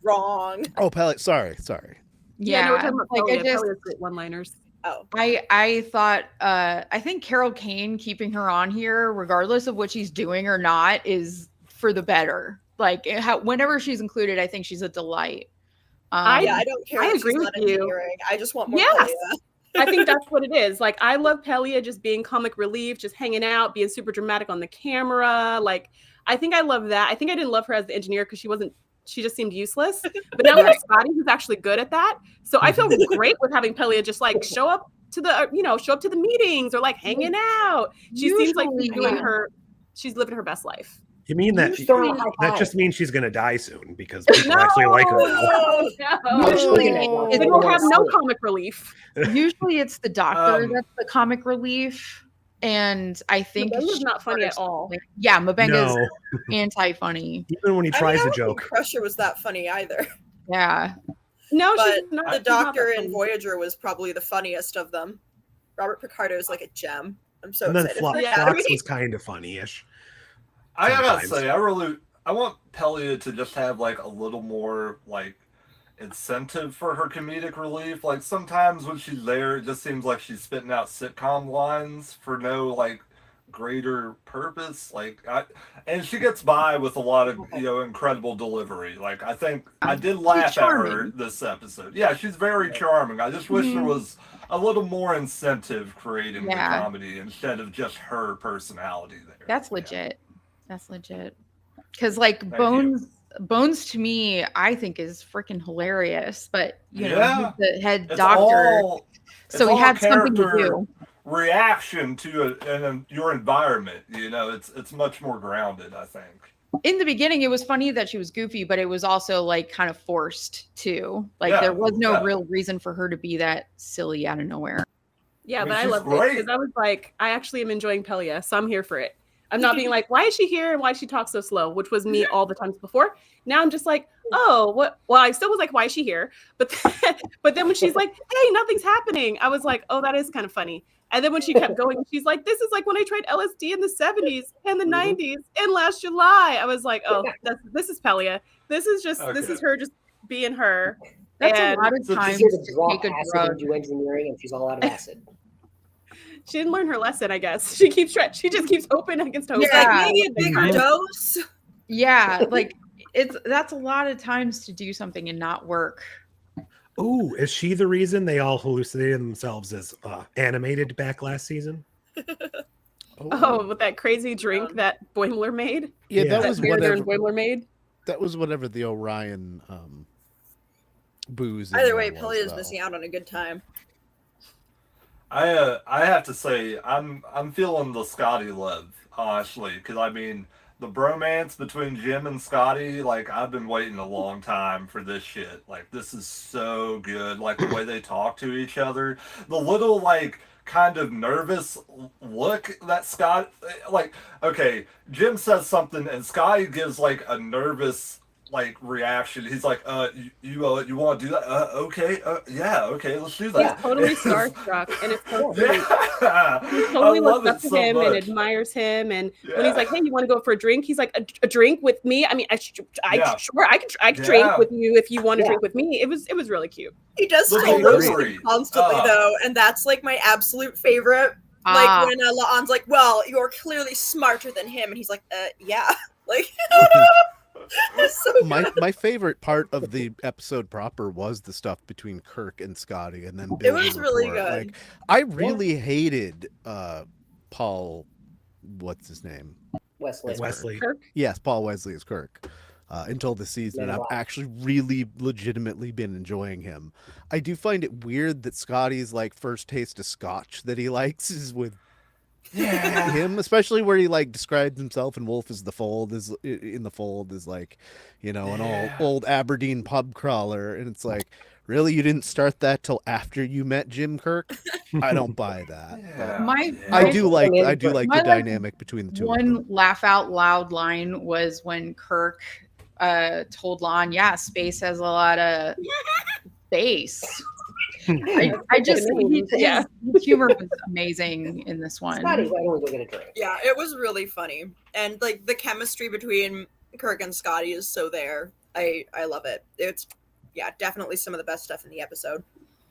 Wrong. Oh, Pelia. Sorry. Yeah, no, we're talking about like Pelia. I just Pelia's great one-liners. Oh, I thought I think Carol Kane keeping her on here, regardless of what she's doing or not, is for the better. Like whenever she's included, I think she's a delight. I don't care. I that agree she's with not you. engineering. I just want more Yes. Pelia. I think that's what it is. Like, I love Pelia just being comic relief, just hanging out, being super dramatic on the camera. Like, I think I love that. I think I didn't love her as the engineer because she just seemed useless. But now we have Scotty who's actually good at that. So I feel great with having Pelia just like show up to the meetings or like hanging out. She seems like she's living her best life. You mean that? That just means she's going to die soon because people actually like her now. Usually, Then we'll have no comic relief. Usually, it's the doctor that's the comic relief, and I think Mabenga's not funny at all. Yeah, Mabenga's anti-funny. Even when he tries a I joke. don't think Crusher was that funny either. Yeah. No, but she's not. The Doctor in Voyager was probably the funniest of them. Robert Picardo is like a gem. I'm so And then excited. Phlox was kind of funny-ish. I gotta say, I want Pelia to just have like a little more like incentive for her comedic relief. Like sometimes when she's there, it just seems like she's spitting out sitcom lines for no like greater purpose. And she gets by with a lot of incredible delivery. Like I think I did laugh at her this episode. Yeah, she's very charming. I just wish there was a little more incentive creating the comedy instead of just her personality there. That's legit. That's legit. Because like Bones Bones to me, I think is freaking hilarious. But you know, Yeah. he's the head It's doctor, it's so he all had something to character do. reaction to your environment. You know, it's much more grounded, I think. In the beginning, it was funny that she was goofy, but it was also like kind of forced too. Like Yeah, there was no yeah. real reason for her to be that silly out of nowhere. Yeah, I mean, but I she's loved it great. because I was like, I actually am enjoying Pelia, so I'm here for it. I'm not being like, why is she here and why does she talk so slow, which was me all the times before. Now I'm just like, oh, what? Well, I still was like, why is she here? But then when she's like, hey, nothing's happening, I was like, oh, that is kind of funny. And then when she kept going, she's like, this is like when I tried LSD in the 70s and the 90s and last July. I was like, oh, this is Pelia. This is her just being her. That's And a lot of She's times here to to drop take a acid drug. and do engineering, and she's all out of acid. she didn't learn her lesson, I guess. She just keeps hoping against hope. It's Yeah. like maybe a bigger dose. Yeah, like that's a lot of times to do something and not work. Ooh, is she the reason they all hallucinated themselves as animated back last season? Oh, with that crazy drink that Boimler made? Yeah, Yeah. that was beer there whatever. and Boimler made? That was whatever the Orion booze. in Either there way, was, Pelly is though. missing out on a good time. I have to say I'm feeling the Scotty love, honestly, because I mean the bromance between Jim and Scotty, like I've been waiting a long time for this shit. Like this is so good. Like the way they talk to each other, the little like kind of nervous look that Scott, like, okay, Jim says something and Scotty gives like a nervous like reaction. He's like, you want to do that? Okay, yeah, okay, let's do that. Yeah. Totally starstruck, and it's so sweet. Yeah, He totally I looks love up it to so him and much. admires him. And when Yeah. he's like, "Hey, you want to go for a drink?" He's like, "A drink with me? I mean, Yeah. sure, I could Yeah. drink with you if you want to Yeah. drink with me." It was really cute. He does The still roast delivery. him constantly though, and that's like my absolute favorite. Ah. Like when La'an's like, "Well, you're clearly smarter than him," and he's like, yeah." Like, it's so good. My favorite part of the episode proper was the stuff between Kirk and Scotty, and then It building was really rapport. good. Like, I really hated Paul. What's his name? Wesley. Kirk? Yes, Paul Wesley is Kirk. Until this season, and Yeah, I've wow. actually really legitimately been enjoying him. I do find it weird that Scotty's like first taste of scotch that he likes is with Yeah. him, especially where he like describes himself in Wolf as the Fold, is in the Fold is like, you know, an Yeah. old Aberdeen pub crawler, and it's like, really, you didn't start that till after you met Jim Kirk? I don't buy that. Yeah. My- I do like My, the like, dynamic between the two. of One them. laugh out loud line was when Kirk told Lon, yeah, space has a lot of bass. I just Yeah. his humor was amazing in this one. Scotty, why don't we go get a drink? Yeah, it was really funny, and like the chemistry between Kirk and Scotty is so there. I love it. It's definitely some of the best stuff in the episode.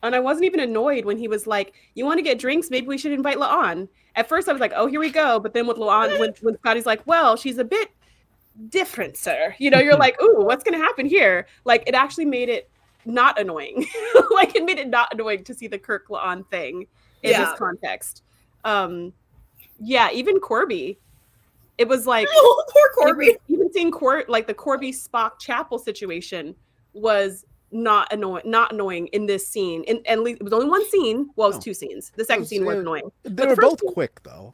And I wasn't even annoyed when he was like, "You want to get drinks? Maybe we should invite La'an." At first, I was like, "Oh, here we go." But then with La'an, when Scotty's like, "Well, she's a bit different, sir," you know, you're like, "Ooh, what's gonna happen here?" Like, it actually made it not annoying. Like, it made it not annoying to see the Kirk La'an thing in this context. Yeah, even Corby. It was like Poor Corby. Even seeing like the Corby Spock Chapel situation was not annoying in this scene. And at least it was only one scene. Well, it was two scenes. The second scene was annoying. They But were the first both scene- quick though.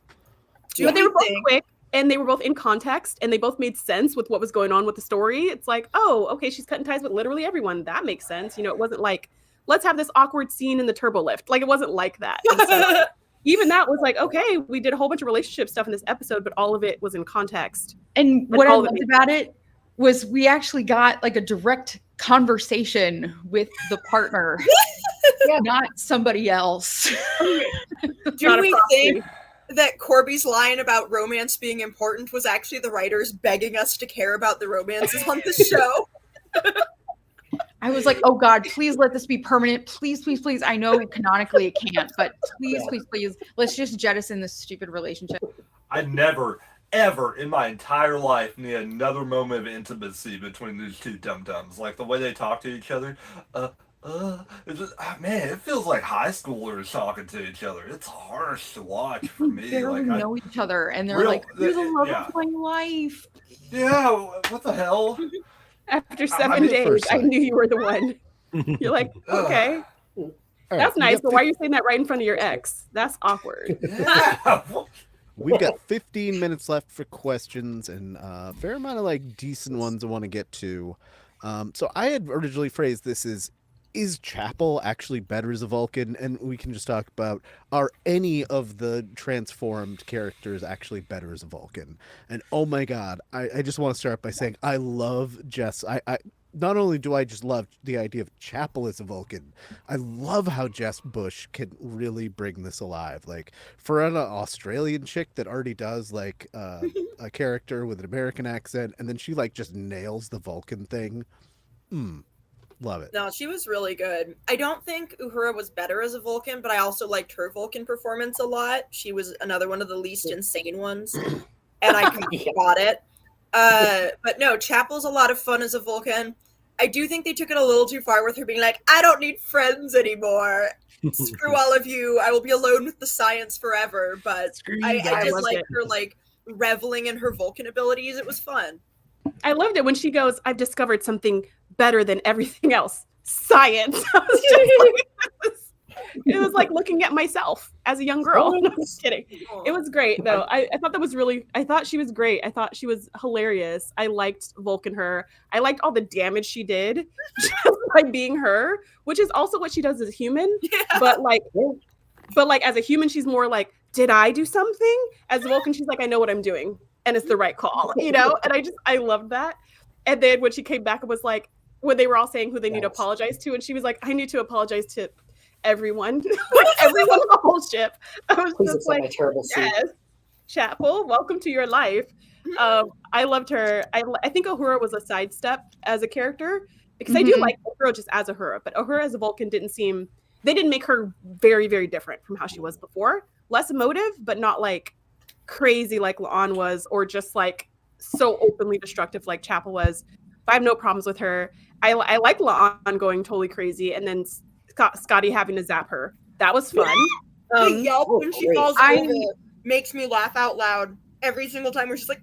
But they were both quick, and they were both in context, and they both made sense with what was going on with the story. It's like, oh, okay, she's cutting ties with literally everyone. That makes sense. You know, it wasn't like, let's have this awkward scene in the turbo lift. Like, it wasn't like that. And so, even that was like, okay, we did a whole bunch of relationship stuff in this episode, but all of it was in context. And what I loved about it was we actually got like a direct conversation with the partner, not somebody else. Do we think that Corby's line about romance being important was actually the writers begging us to care about the romances on the show? I was like, oh God, please let this be permanent. Please, please, please. I know canonically it can't, but please, please, please, let's just jettison this stupid relationship. I never, ever in my entire life need another moment of intimacy between these two dum-dums. Like the way they talk to each other. It's just, man, it feels like high schoolers talking to each other. It's harsh to watch for me. They barely Like, know each other, and they're like, "You're the love yeah. of my life." Yeah, what the hell? After I 7 mean, days, first I sight. knew you were the one. You're like, okay, All that's we nice, got but why are you saying that right in front of your ex? That's awkward. yeah. We've got 15 minutes left for questions and a fair amount of like decent ones I want to get to. So I had originally phrased this as, is Chapel actually better as a Vulcan? And we can just talk about, are any of the transformed characters actually better as a Vulcan? And oh my God, I just want to start by saying I love Jess. I not only do I just love the idea of Chapel as a Vulcan, I love how Jess Bush can really bring this alive. Like, for an Australian chick that already does like a character with an American accent, and then she like just nails the Vulcan thing. Love it. No, she was really good. I don't think Uhura was better as a Vulcan, but I also liked her Vulcan performance a lot. She was another one of the least insane ones, and I completely got it. But no, Chapel's a lot of fun as a Vulcan. I do think they took it a little too far with her being like, I don't need friends anymore. Screw all of you. I will be alone with the science forever. But I did like her like reveling in her Vulcan abilities. It was fun. I loved it when she goes, I've discovered something better than everything else. Science. I was just like, it was like looking at myself as a young girl. No, I'm just kidding. It was great though. I thought that was really, I thought she was great. I thought she was hilarious. I liked Vulcan her. I liked all the damage she did just by being her, which is also what she does as a human. Yeah. But like as a human, she's more like, did I do something? As a Vulcan, she's like, I know what I'm doing. And it's the right call, you know? And I loved that. And then when she came back and was like, when they were all saying who they need to apologize to, and she was like, I need to apologize to everyone, like everyone in the whole ship. I was just like, yes, Chapel, welcome to your life. I loved her. I think Uhura was a sidestep as a character because I do like Uhura just as Uhura, but Uhura as a Vulcan they didn't make her very, very different from how she was before. Less emotive, but not like crazy like La'an was, or just like so openly destructive like Chapel was. I have no problems with her. I like La'an going totally crazy, and then Scotty having to zap her. That was fun. The yelp when she falls over makes me laugh out loud every single time where she's like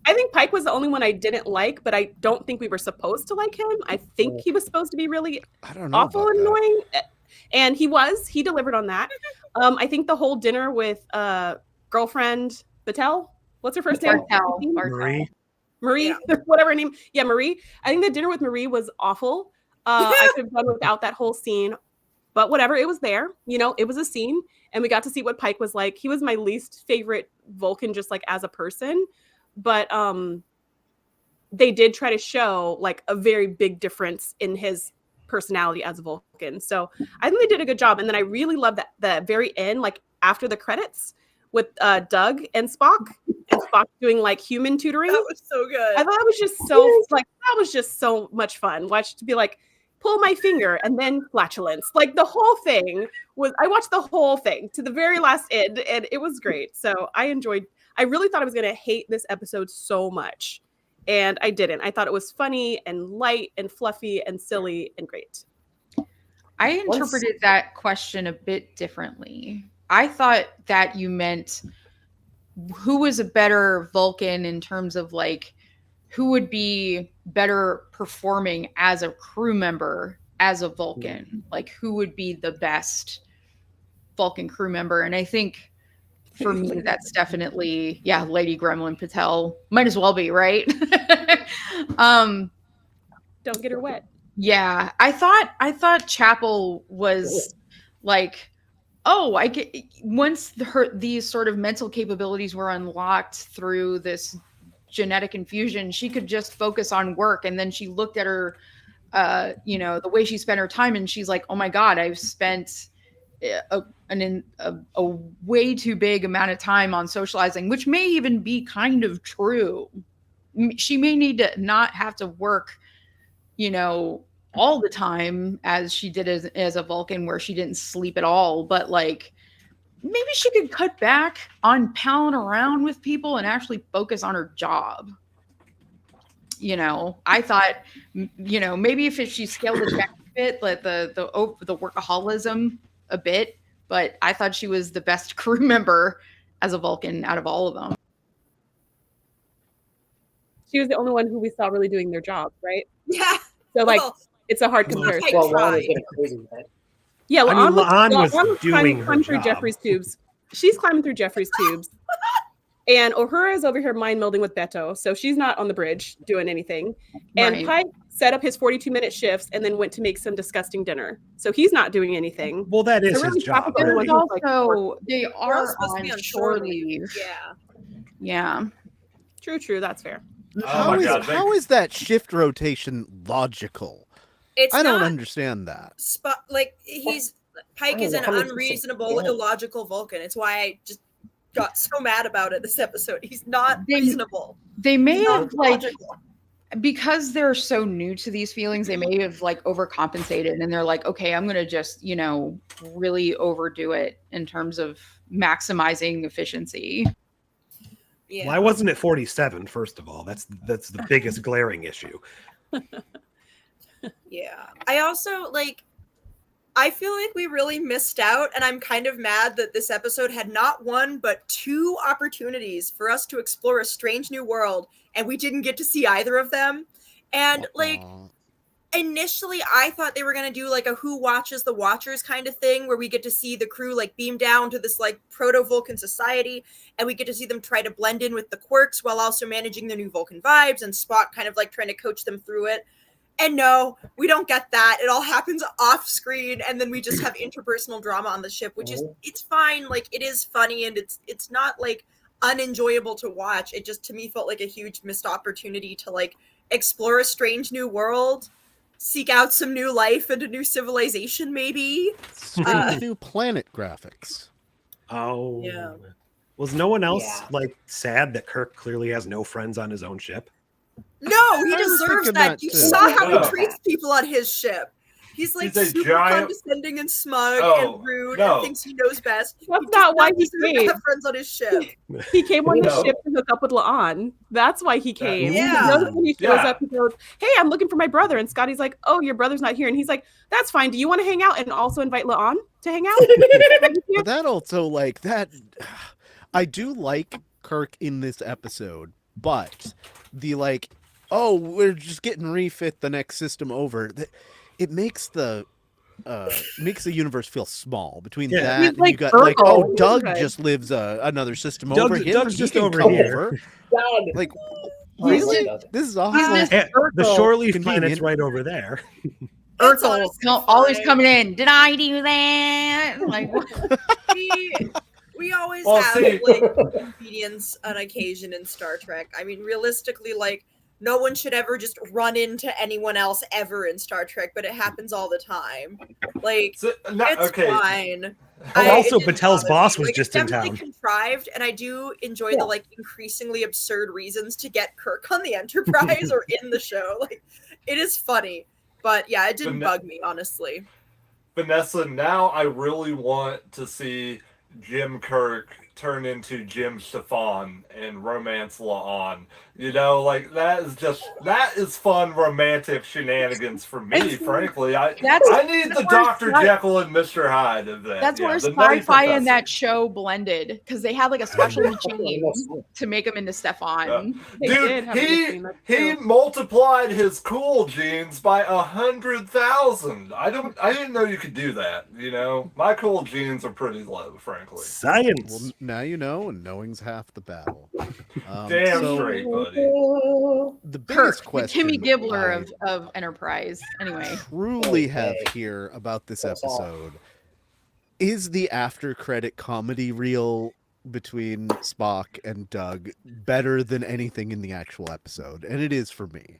I think Pike was the only one I didn't like, but I don't think we were supposed to like him. I think he was supposed to be really awful and annoying. And he delivered on that. I think the whole dinner with girlfriend Battelle, what's her first name? Marie, yeah. Whatever her name. Yeah, Marie. I think the dinner with Marie was awful. I could have done without that whole scene, but whatever. It was there. You know, it was a scene, and we got to see what Pike was like. He was my least favorite Vulcan, just like as a person. But they did try to show like a very big difference in his personality as a Vulcan. So I think they did a good job. And then I really loved that the very end, like after the credits, with Doug and Spock doing like human tutoring. That was so good. I thought that was just so like that was just so much fun. Watch to be like, pull my finger and then flatulence. Like the whole thing I watched the whole thing to the very last end, and it was great. So I really thought I was gonna hate this episode so much. And I didn't. I thought it was funny and light and fluffy and silly and great. I interpreted that question a bit differently. I thought that you meant who was a better Vulcan in terms of like who would be better performing as a crew member as a Vulcan, like who would be the best Vulcan crew member. And I think for me, that's definitely, Lady Gremlin Patel might as well be, right? Don't get her wet. Yeah. I thought Chapel was like, I get once these sort of mental capabilities were unlocked through this genetic infusion, she could just focus on work. And then she looked at her, the way she spent her time, and she's like, oh my God, I've spent a way too big amount of time on socializing, which may even be kind of true. She may need to not have to work, all the time as she did as a Vulcan, where she didn't sleep at all, but like maybe she could cut back on palling around with people and actually focus on her job. I thought, maybe if she scaled it back a bit, like the workaholism a bit, but I thought she was the best crew member as a Vulcan out of all of them. she was the only one who we saw really doing their job, right? Yeah. So like Well, it's a hard comparison. Well, Lon was getting crazy with it. Yeah, I mean, La'an was climbing doing her through job. Jeffrey's tubes. She's climbing through Jeffrey's tubes. And Uhura is over here mind melding with Beto, so she's not on the bridge doing anything. And Right. Pike set up his 42-minute shifts and then went to make some disgusting dinner. So he's not doing anything. Well, that is So really his job. topical There's was like, also they We're all are supposed to be on on shore shore leave. Yeah. Yeah. true, that's fair. Oh my God, how is that shift rotation logical? It's I don't not understand that. like Pike is an unreasonable, illogical Vulcan. It's why I just got so mad about it this episode. He's not reasonable. They may He's not have like logical. because they're so new to these feelings, they may have like overcompensated and they're like, okay, I'm gonna just, really overdo it in terms of maximizing efficiency. Yeah. Why wasn't it 47? First of all, that's the biggest glaring issue. Yeah. I also I feel like we really missed out, and I'm kind of mad that this episode had not one but two opportunities for us to explore a strange new world, and we didn't get to see either of them. And initially I thought they were going to do like a Who Watches the Watchers kind of thing, where we get to see the crew like beam down to this like proto-Vulcan society, and we get to see them try to blend in with the quirks while also managing their new Vulcan vibes, and Spock kind of like trying to coach them through it. And no, we don't get that. It all happens off screen, and then we just have interpersonal drama on the ship, which is, it's fine. Like, it is funny, and it's not like unenjoyable to watch. It just, to me, felt like a huge missed opportunity to like explore a strange new world, seek out some new life and a new civilization, maybe. Strange new planet graphics. Oh, Yeah. Was no one else like sad that Kirk clearly has no friends on his own ship? No, he I was deserves thinking that. that You too. saw how No. he treats people on his ship. He's like He's a super giant- condescending and smug Oh, and rude no. and thinks he knows best. That's He does not why he deserve to came. have friends on his ship. He came on the No. ship to hook up with La'an. That's why he came. Yeah. You notice when he shows Yeah. up, he goes, "Hey, I'm looking for my brother." And Scotty's like, "Oh, your brother's not here." And he's like, "That's fine. Do you want to hang out and also invite La'an to hang out?" But that also I do like Kirk in this episode, but the oh, we're just getting refit the next system over. It makes the universe feel small between Yeah. that He's and like you got Urkel. Doug Right. just lives another system Doug's- over him. Doug's He just can over come here. over. God. Like, Oh, really? Doug. This is He's awesome. just Yeah, the Urkel. shore leave Convenient. planet's right over there. It's Urkel, honestly always fine. coming in. Did I do that? Like, We always Well, have see- like convenience on occasion in Star Trek. I mean, realistically, like no one should ever just run into anyone else ever in Star Trek, but it happens all the time. Like So, no, it's okay. fine. Oh, also, it didn't Patel's bother boss me. was Like, just it's in definitely town. contrived, and I do enjoy the like increasingly absurd reasons to get Kirk on the Enterprise or in the show. Like, it is funny, but yeah, it didn't bug me honestly. Vanessa, now I really want to see Jim Kirk turn into Jim Stefan and romance La'an. You know, like that is fun romantic shenanigans for me, frankly. I need the Dr. Jekyll and Mr. Hyde of that. that's where the Nutty sci-fi and Professor. that show blended because they had like a special machine to make him into Stefan. They did Dude, have a machine, that's he true. multiplied his cool genes by 100,000. I didn't know you could do that. You know, my cool genes are pretty low, frankly. Science. Well, now you know, and knowing's half the battle. Damn so straight, buddy. the Kirk, biggest the question Timmy Gibbler I of Enterprise. Anyway, truly have here about this episode is the after credit comedy reel between Spock and Doug better than anything in the actual episode, and it is for me.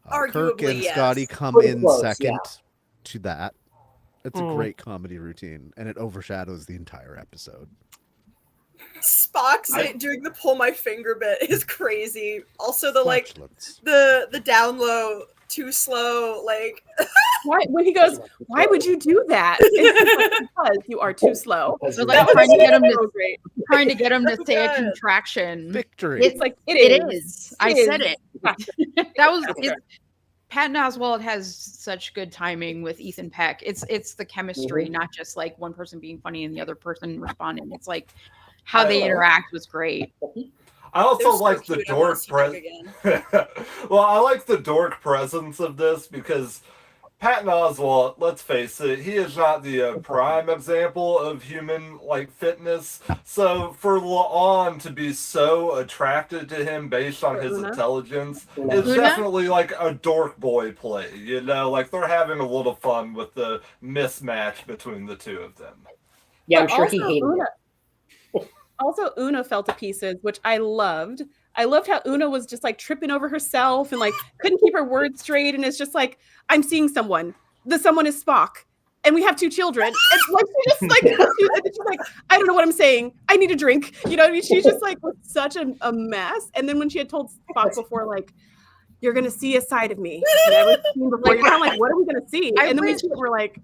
Kirk Arguably, and yes. Scotty come Pretty in close, second yeah. to that. It's a great comedy routine, and it overshadows the entire episode. Spock's doing the pull my finger bit is crazy. Also the like Flatulence. the down low too slow like Why, when he goes, "Why would you do that?" It's because you are too slow. so That like was trying to get him so to great. say a Good. contraction. Victory. It's like it is. I said it. it. That was Patton Oswalt has such good timing with Ethan Peck. It's the chemistry, not just like one person being funny and the other person responding. It's like how they interact was great. I also They're so like the cute. I wanna dork see Doug again. Well, I like the dork presence of this because Patton Oswalt, let's face it, he is not the prime example of human like fitness. So for La'an to be so attracted to him based on his intelligence is Una? definitely like a dork boy play. You know, like they're having a little fun with the mismatch between the two of them. Yeah, I'm But sure he also hated Una, it. also Una fell to pieces, which I loved. I loved how Una was just like tripping over herself and like couldn't keep her words straight. And it's just like, I'm seeing someone. The someone is Spock. And we have 2 children. And like she just like she's like, I don't know what I'm saying. I need a drink. You know what I mean? She's just like was such a mess. And then when she had told Spock before, like, you're gonna see a side of me never seen before. You're kind of like, what are we gonna see? And then we see it, we're like,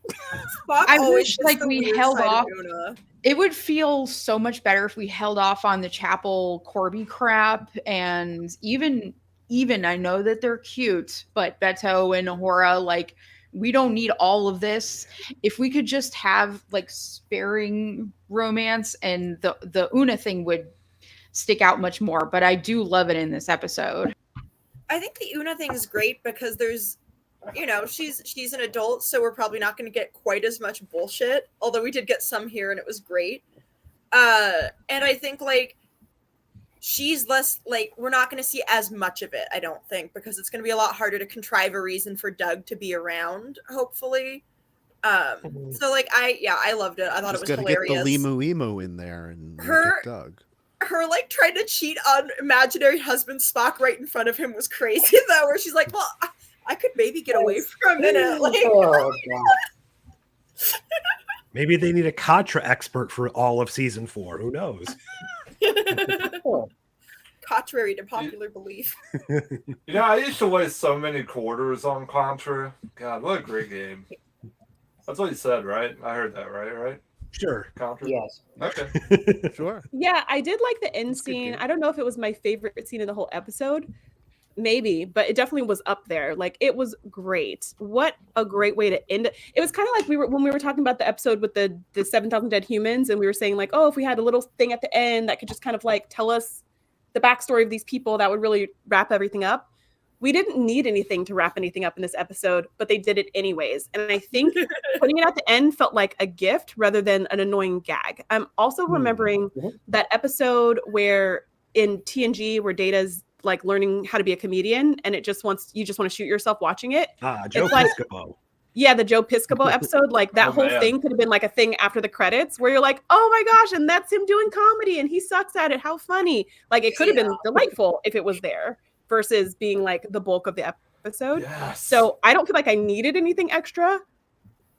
Spock I always wish gets like the we weird held side of off. Una. It would feel so much better if we held off on the Chapel Corby crap, and even I know that they're cute, but Beto and Ahura, like, we don't need all of this. If we could just have like sparing romance, and the Una thing would stick out much more. But I do love it in this episode. I think the Una thing is great because there's, you know, she's an adult, so we're probably not going to get quite as much bullshit. Although we did get some here, and it was great. And I think like she's less like we're not going to see as much of it. I don't think because it's going to be a lot harder to contrive a reason for Doug to be around. Hopefully, so like I loved it. I thought Just it was gotta get hilarious. the Limu Emo in there and Her- get Doug. Her like trying to cheat on imaginary husband Spock right in front of him was crazy though. Where she's like, well. I could maybe get away for a minute. Like, Oh, God. Maybe they need a Contra expert for all of season 4. Who knows? contrary to popular belief. You know, I used to waste so many quarters on Contra. God, what a great game. That's what you said, right? I heard that, right? Sure. Contra? Yes. Okay. Sure. yeah, I did like the end That's a good scene. game. I don't know if it was my favorite scene in the whole episode. Maybe, but it definitely was up there. Like it was great. What a great way to end it. It was kind of like when we were talking about the episode with the 7,000 dead humans, and we were saying like, oh, if we had a little thing at the end that could just kind of like tell us the backstory of these people, that would really wrap everything up. We didn't need anything to wrap anything up in this episode, but they did it anyways. And I think putting it at the end felt like a gift rather than an annoying gag. I'm also remembering that episode where in TNG where Data's like learning how to be a comedian, and you just want to shoot yourself watching it. Joe Piscopo. Yeah, the Joe Piscopo episode, like that whole thing could have been like a thing after the credits where you're like, oh my gosh, and that's him doing comedy and he sucks at it. How funny. Like it could have been delightful if it was there versus being like the bulk of the episode. Yes. So I don't feel like I needed anything extra.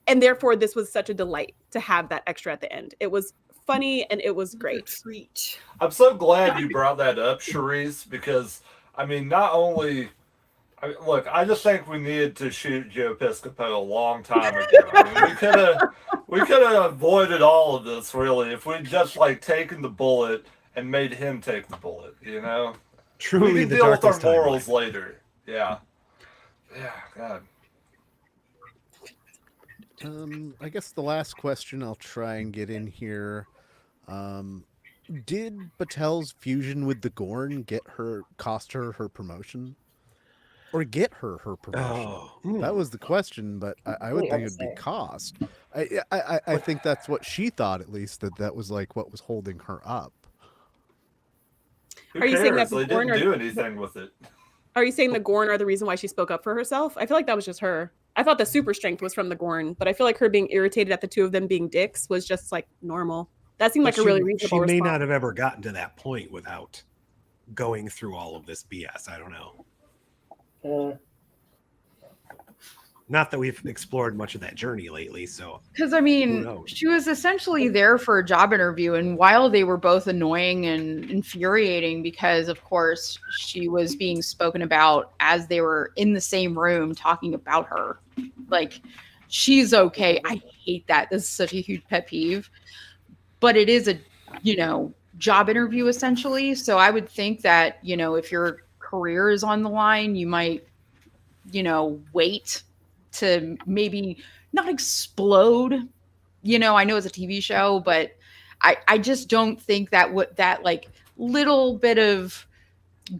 And therefore this was such a delight to have that extra at the end. It was funny and it was great. Treat. I'm so glad you brought that up, Shereese, because I mean, not only look, I just think we needed to shoot Joe Piscopo a long time ago. I mean, we could have avoided all of this really if we'd just like taken the bullet and made him take the bullet. You know, Truly, we can the deal with our darkest morals timeline. later. Yeah, God. I guess the last question I'll try and get in here. Did Batel's fusion with the Gorn cost her promotion? Or get her promotion? That was the question, but I would think it'd be cost. I think that's what she thought, at least, that was like what was holding her up. Who Are you saying cares? that the They Gorn didn't are- do anything with it? Are you saying the Gorn are the reason why she spoke up for herself? I feel like that was just her. I thought the super strength was from the Gorn, but I feel like her being irritated at the two of them being dicks was just like normal. That seemed like a really reasonable She may response. not have ever gotten to that point without going through all of this BS. I don't know. Not that we've explored much of that journey lately, so Because I who mean, knows? she was essentially there for a job interview, and while they were both annoying and infuriating, because of course she was being spoken about as they were in the same room talking about her, like she's okay. I hate that. This is such a huge pet peeve, but it is a job interview essentially. So I would think that if your career is on the line, you might wait to maybe not explode. I know it's a TV show, but I just don't think that little bit of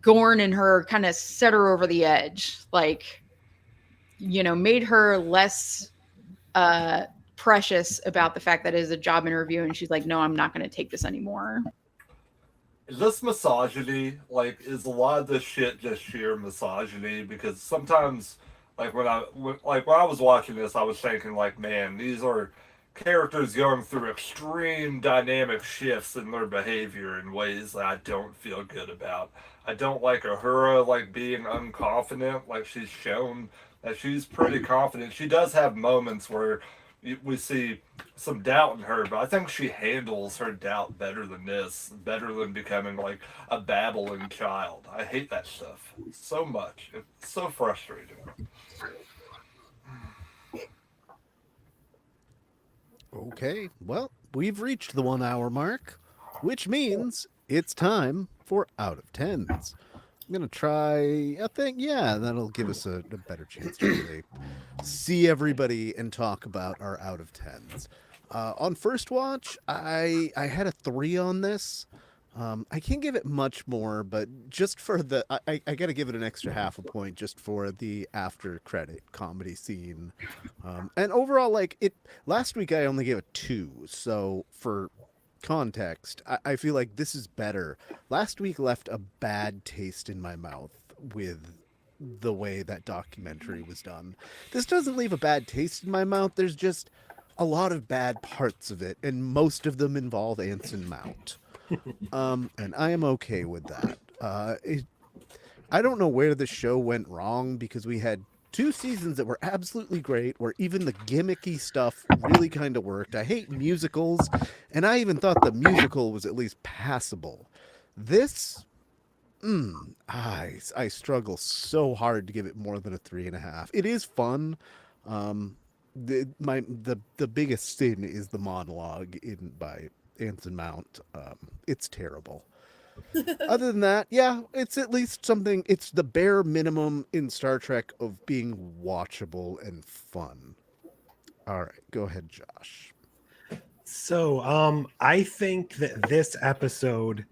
Gorn in her kind of set her over the edge, like, you know, made her less precious about the fact that it is a job interview, and she's like, no, I'm not going to take this anymore. Is this misogyny? Like, is a lot of this shit just sheer misogyny? Because sometimes, like when I was watching this, I was thinking, like, man, these are characters going through extreme dynamic shifts in their behavior in ways that I don't feel good about. I don't like Uhura, like, being unconfident. Like, she's shown that she's pretty confident. She does have moments where we see some doubt in her, but I think she handles her doubt better than this, better than becoming like a babbling child. I hate that stuff so much. It's so frustrating. Okay, well, we've reached the 1 hour mark, which means it's time for out of tens. I'm gonna try. I think, yeah, that'll give us a better chance to really see everybody and talk about our out of tens. On first watch, I had a 3 on this. I can't give it much more, but just for the, I got to give it an extra half a point just for the after credit comedy scene. And overall, like it, last week I only gave it 2. So for context, I feel like this is better. Last week left a bad taste in my mouth with the way that documentary was done. This doesn't leave a bad taste in my mouth. There's just a lot of bad parts of it, and most of them involve Anson Mount. And I am okay with that. I don't know where the show went wrong, because we had 2 seasons that were absolutely great, where even the gimmicky stuff really kind of worked. I hate musicals, and I even thought the musical was at least passable. This, I struggle so hard to give it more than a 3.5. It is fun. The biggest sin is the monologue by Anson Mount. It's terrible. Other than that, yeah, it's at least something. It's the bare minimum in Star Trek of being watchable and fun. All right, go ahead, Josh. So, I think that this episode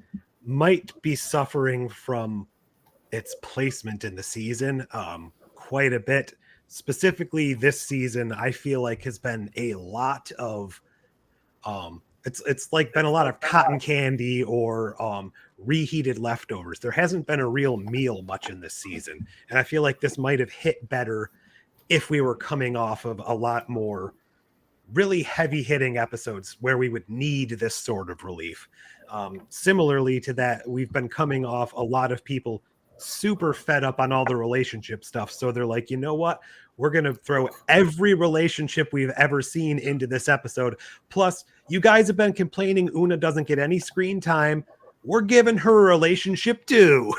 might be suffering from its placement in the season quite a bit. Specifically, this season, I feel like has been a lot of it's like been a lot of cotton candy or reheated leftovers. There hasn't been a real meal much in this season, and I feel like this might have hit better if we were coming off of a lot more really heavy hitting episodes where we would need this sort of relief. Similarly to that, we've been coming off a lot of people super fed up on all the relationship stuff. So they're like, you know what? We're going to throw every relationship we've ever seen into this episode. Plus, you guys have been complaining Una doesn't get any screen time. We're giving her a relationship too.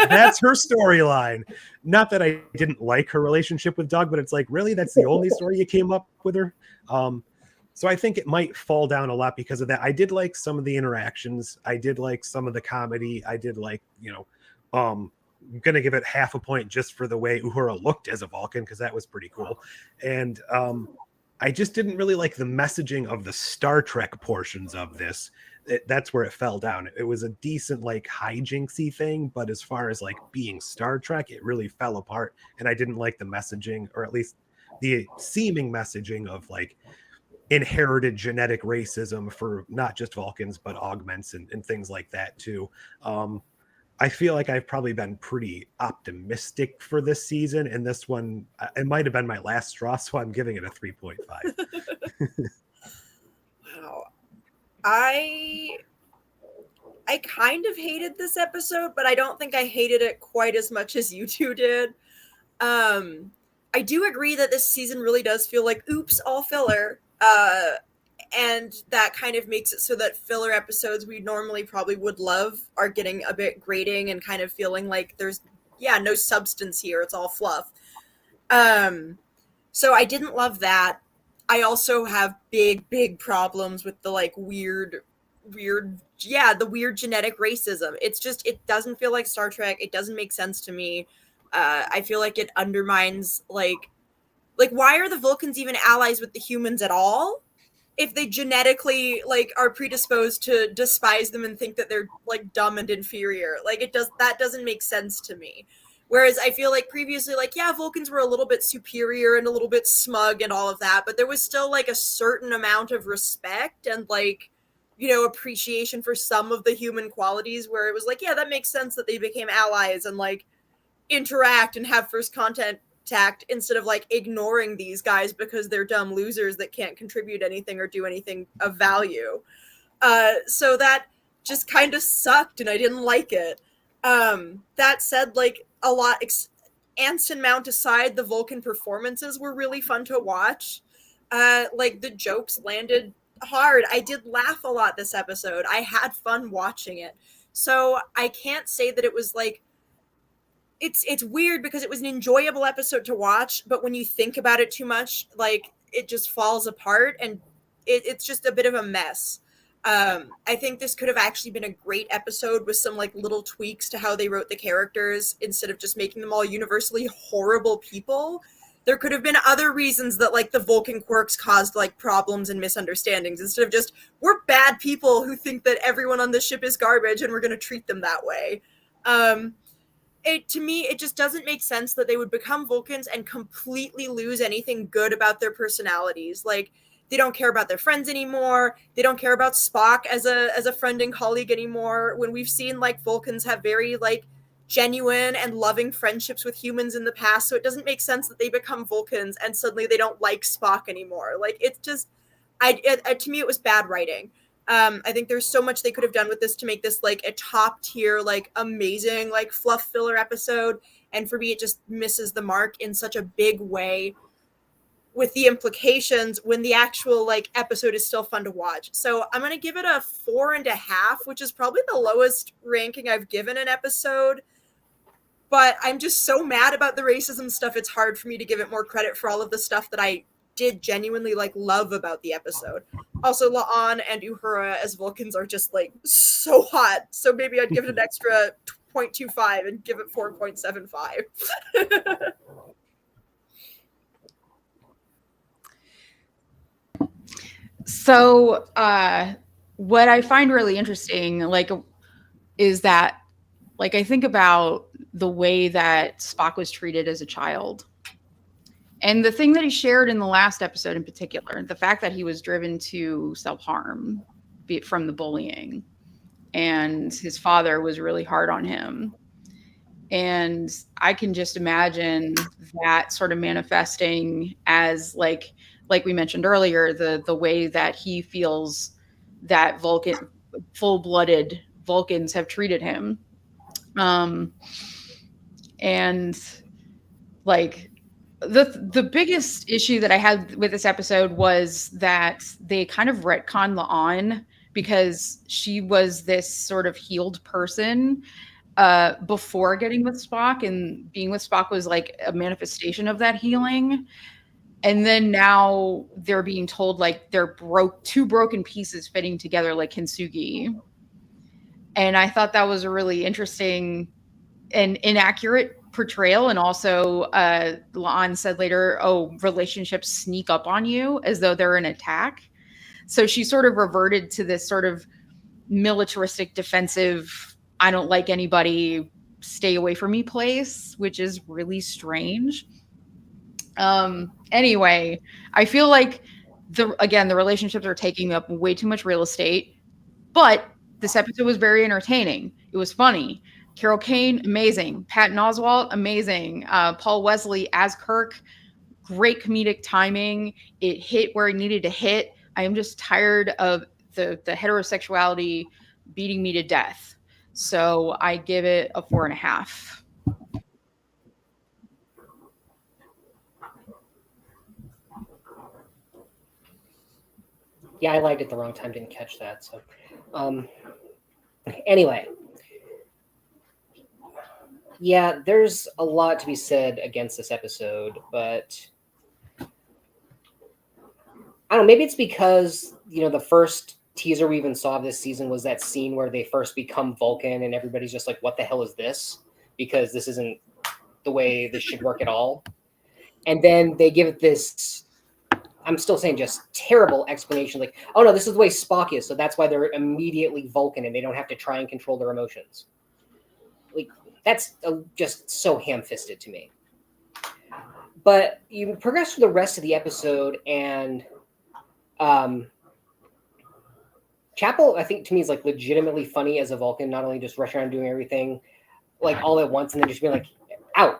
That's her storyline. Not that I didn't like her relationship with Doug, but it's like, really? That's the only story you came up with her? So I think it might fall down a lot because of that. I did like some of the interactions. I did like some of the comedy. I did like, I'm going to give it half a point just for the way Uhura looked as a Vulcan, because that was pretty cool. And I just didn't really like the messaging of the Star Trek portions of this. That's where it fell down. It was a decent, like, hijinksy thing, but as far as, like, being Star Trek, it really fell apart. And I didn't like the messaging, or at least the seeming messaging of, like, inherited genetic racism for not just Vulcans, but augments and things like that, too. I feel like I've probably been pretty optimistic for this season, and this one, it might have been my last straw, so I'm giving it a 3.5. Wow. I kind of hated this episode, but I don't think I hated it quite as much as you two did. I do agree that this season really does feel like, oops, all filler. And that kind of makes it so that filler episodes we normally probably would love are getting a bit grating and kind of feeling like there's, no substance here. It's all fluff. So I didn't love that. I also have big problems with the like weird, the weird genetic racism. It's just, it doesn't feel like Star Trek. It doesn't make sense to me. I feel like it undermines like why are the Vulcans even allies with the humans at all? if they genetically like are predisposed to despise them and think that they're like dumb and inferior. Like that doesn't make sense to me. Whereas I feel like previously, like, yeah, Vulcans were a little bit superior and a little bit smug and all of that, but there was still like a certain amount of respect and like, you know, appreciation for some of the human qualities where it was like, yeah, that makes sense that they became allies and like interact and have first contact instead of like ignoring these guys because they're dumb losers that can't contribute anything or do anything of value. So that just kind of sucked and I didn't like it. That said, like a lot, Anston Mount aside, the Vulcan performances were really fun to watch. Like the jokes landed hard. I did laugh a lot this episode. I had fun watching it. So I can't say that it was like, it's weird because it was an enjoyable episode to watch, but when you think about it too much, like it just falls apart and it's just a bit of a mess. I think this could have actually been a great episode with some like little tweaks to how they wrote the characters instead of just making them all universally horrible people. There could have been other reasons that like the Vulcan quirks caused like problems and misunderstandings instead of just we're bad people who think that everyone on this ship is garbage and we're going to treat them that way. To me, it just doesn't make sense that they would become Vulcans and completely lose anything good about their personalities. Like, they don't care about their friends anymore. They don't care about Spock as a friend and colleague anymore. When we've seen like Vulcans have very like genuine and loving friendships with humans in the past, so it doesn't make sense that they become Vulcans and suddenly they don't like Spock anymore. Like it's just, to me, it was bad writing. I think there's so much they could have done with this to make this like a top tier, like amazing, like fluff filler episode. And for me, it just misses the mark in such a big way with the implications when the actual like episode is still fun to watch. So I'm going to give it a 4.5, which is probably the lowest ranking I've given an episode. But I'm just so mad about the racism stuff. It's hard for me to give it more credit for all of the stuff that I did genuinely like love about the episode. Also, La'an and Uhura as Vulcans are just like so hot. So maybe I'd give it an extra 0.25 and give it 4.75. So what I find really interesting, like, is that, like, I think about the way that Spock was treated as a child. And the thing that he shared in the last episode in particular, the fact that he was driven to self-harm from the bullying, and his father was really hard on him. And I can just imagine that sort of manifesting as like we mentioned earlier, the way that he feels that full-blooded Vulcans have treated him. And like the biggest issue that I had with this episode was that they kind of retconned La'an because she was this sort of healed person before getting with Spock, and being with Spock was like a manifestation of that healing. And then now they're being told like they're two broken pieces fitting together like kintsugi. And I thought that was a really interesting and inaccurate portrayal. And also La'an said later, oh, relationships sneak up on you as though they're an attack. So she sort of reverted to this sort of militaristic, defensive, I don't like anybody, stay away from me place, which is really strange. Anyway, I feel like the relationships are taking up way too much real estate, but this episode was very entertaining. It was funny. Carol Kane, amazing. Patton Oswalt, amazing. Paul Wesley as Kirk, great comedic timing. It hit where it needed to hit. I am just tired of the heterosexuality beating me to death. So I give it a 4.5. Yeah, I liked it the wrong time, didn't catch that. So, anyway, yeah, there's a lot to be said against this episode, but I don't know, maybe it's because, the first teaser we even saw this season was that scene where they first become Vulcan and everybody's just like, what the hell is this? Because this isn't the way this should work at all. And then they give it this I'm still saying just terrible explanation. Like, oh no, this is the way Spock is, so that's why they're immediately Vulcan and they don't have to try and control their emotions. Like, that's just so ham-fisted to me. But you progress through the rest of the episode, and Chapel, I think, to me, is like legitimately funny as a Vulcan, not only just rushing around doing everything like all at once and then just being like,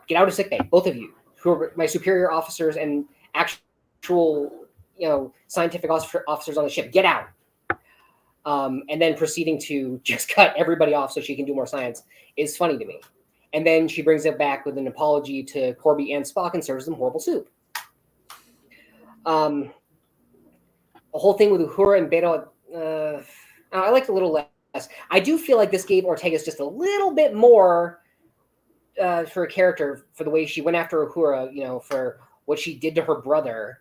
get out of sickbay, both of you, who are my superior officers and actual, scientific officers on the ship, get out. And then proceeding to just cut everybody off so she can do more science is funny to me. And then she brings it back with an apology to Corby and Spock and serves them horrible soup. The whole thing with Uhura and Beta, I liked a little less. I do feel like this gave Ortegas just a little bit more for a character, for the way she went after Uhura, for what she did to her brother.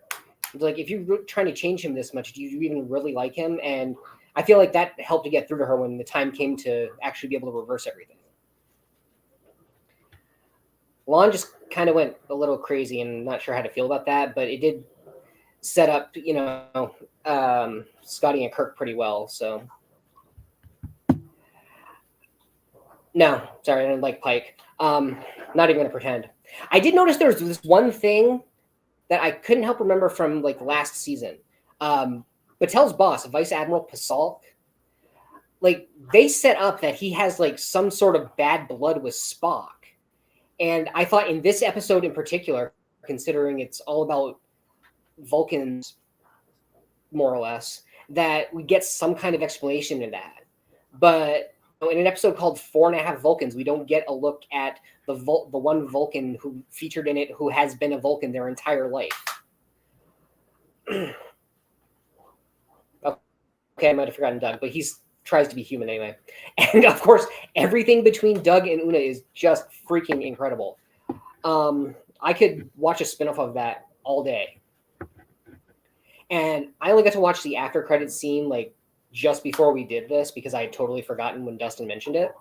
Like, if you're trying to change him this much, do you even really like him? And I feel like that helped to get through to her when the time came to actually be able to reverse everything. Lon just kind of went a little crazy, and I'm not sure how to feel about that, but it did set up, Scotty and Kirk pretty well. So, no, sorry, I didn't like Pike. Not even gonna pretend. I did notice there was this one thing that I couldn't help remember from like last season. Batel's boss, Vice Admiral Pasalk, like they set up that he has like some sort of bad blood with Spock. And I thought in this episode in particular, considering it's all about Vulcans, more or less, that we get some kind of explanation in that. But in an episode called 4.5 Vulcans, we don't get a look at the one Vulcan who featured in it who has been a Vulcan their entire life. Okay, I might have forgotten Doug, but he tries to be human anyway. And of course, everything between Doug and Una is just freaking incredible. I could watch a spinoff of that all day. And I only got to watch the after credits scene like just before we did this because I had totally forgotten when Dustin mentioned it.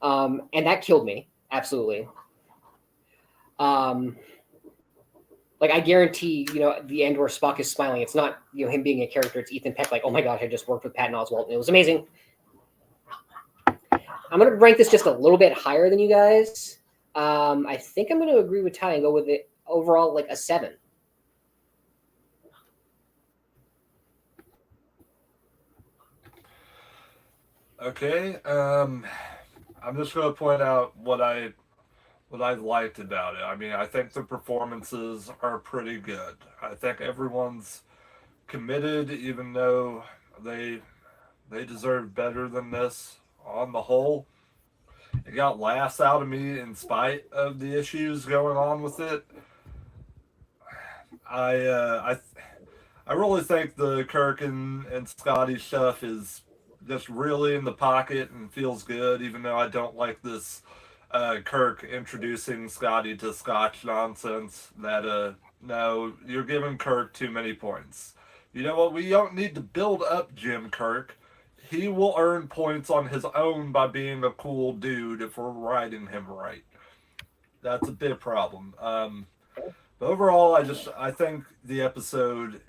And that killed me, absolutely. Like, I guarantee, the end where Spock is smiling, it's not, him being a character, it's Ethan Peck, like, oh my gosh, I just worked with Patton Oswalt, and it was amazing. I'm going to rank this just a little bit higher than you guys. I think I'm going to agree with Ty and go with it overall, like, a 7. Okay, I'm just going to point out what I liked about it. I mean, I think the performances are pretty good. I think everyone's committed, even though they deserve better than this on the whole. It got laughs out of me in spite of the issues going on with it. I really think the Kirk and Scotty stuff is just really in the pocket and feels good, even though I don't like this Kirk introducing Scotty to Scotch nonsense. That no, you're giving Kirk too many points. You know what? We don't need to build up Jim Kirk. He will earn points on his own by being a cool dude if we're writing him right. That's a big problem. But overall, I think the episode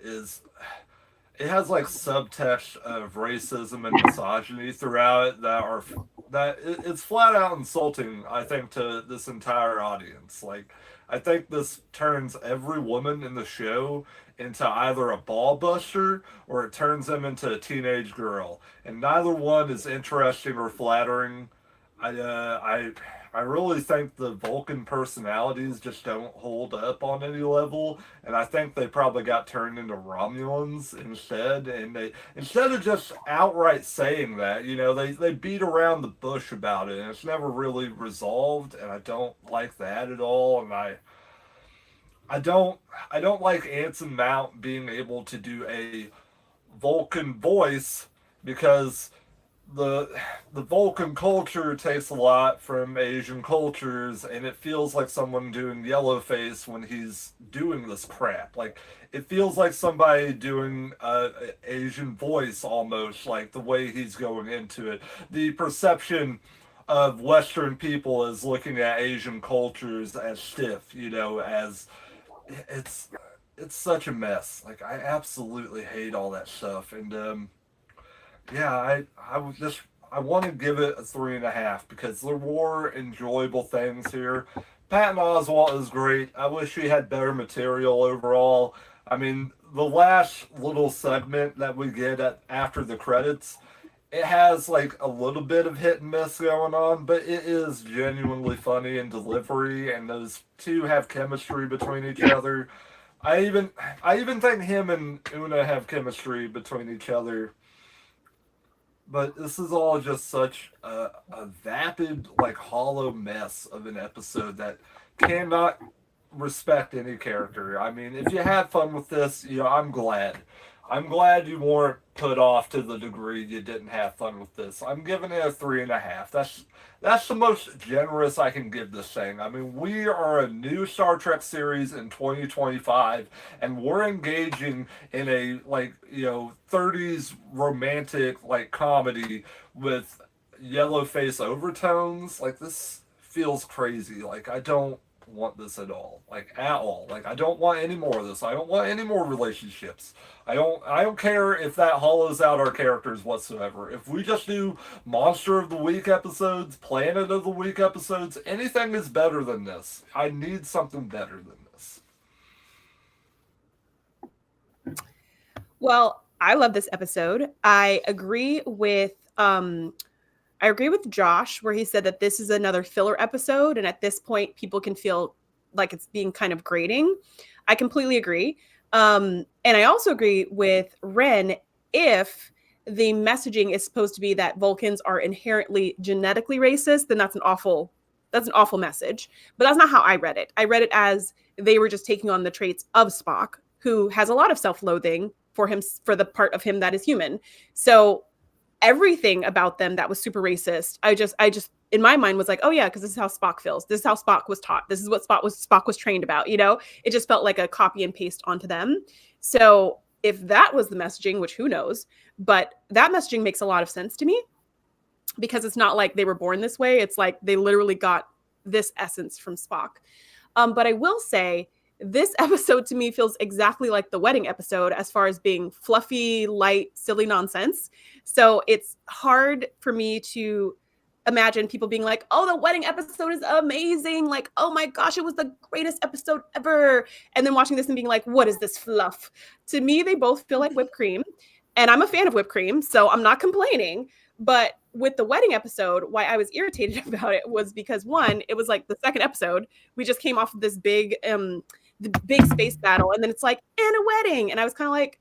it has like subtext of racism and misogyny throughout it that it's flat out insulting, I think, to this entire audience. Like, I think this turns every woman in the show into either a ball buster or it turns them into a teenage girl, and neither one is interesting or flattering. I really think the Vulcan personalities just don't hold up on any level, and I think they probably got turned into Romulans instead. And they, instead of just outright saying that, they beat around the bush about it, and it's never really resolved. And I don't like that at all. And I don't like Anson Mount being able to do a Vulcan voice because the Vulcan culture takes a lot from Asian cultures, and it feels like someone doing yellowface when he's doing this crap. Like, it feels like somebody doing a Asian voice almost, like the way he's going into it. The perception of Western people as looking at Asian cultures as stiff, as it's such a mess. Like, I absolutely hate all that stuff. And yeah, I want to give it a 3.5 because there were enjoyable things here. Patton Oswalt is great. I wish we had better material overall. I mean, the last little segment that we get after the credits, it has like a little bit of hit and miss going on, but it is genuinely funny in delivery, and those two have chemistry between each other. I even think him and Una have chemistry between each other. But this is all just such a vapid, like hollow mess of an episode that cannot respect any character. I mean, if you had fun with this, I'm glad. I'm glad you weren't put off to the degree you didn't have fun with this. I'm giving it a 3.5. That's the most generous I can give this thing. I mean, we are a new Star Trek series in 2025, and we're engaging in a 30s romantic like comedy with yellow face overtones. Like, this feels crazy. Like, I don't want this at all. Like, at all. Like, I don't want any more of this. I don't want any more relationships. I don't care if that hollows out our characters whatsoever. If we just do Monster of the Week episodes, Planet of the Week episodes, anything is better than this. I need something better than this. Well, I love this episode. I agree with Josh where he said that this is another filler episode, and at this point people can feel like it's being kind of grating. I completely agree. And I also agree with Ren if the messaging is supposed to be that Vulcans are inherently genetically racist, then that's an awful message. But that's not how I read it. I read it as they were just taking on the traits of Spock, who has a lot of self-loathing for the part of him that is human. So everything about them that was super racist, I just in my mind was like, oh yeah, because this is how Spock feels. This is how Spock was taught. This is what Spock was trained about. It just felt like a copy and paste onto them. So if that was the messaging, which who knows, but that messaging makes a lot of sense to me because it's not like they were born this way. It's like they literally got this essence from Spock. But I will say this episode to me feels exactly like the wedding episode as far as being fluffy, light, silly nonsense. So it's hard for me to imagine people being like, oh, the wedding episode is amazing. Like, oh my gosh, it was the greatest episode ever. And then watching this and being like, what is this fluff? To me, they both feel like whipped cream. And I'm a fan of whipped cream, so I'm not complaining. But with the wedding episode, why I was irritated about it was because one, it was like the second episode. We just came off of this big space battle. And then it's like, and a wedding. And I was kind of like,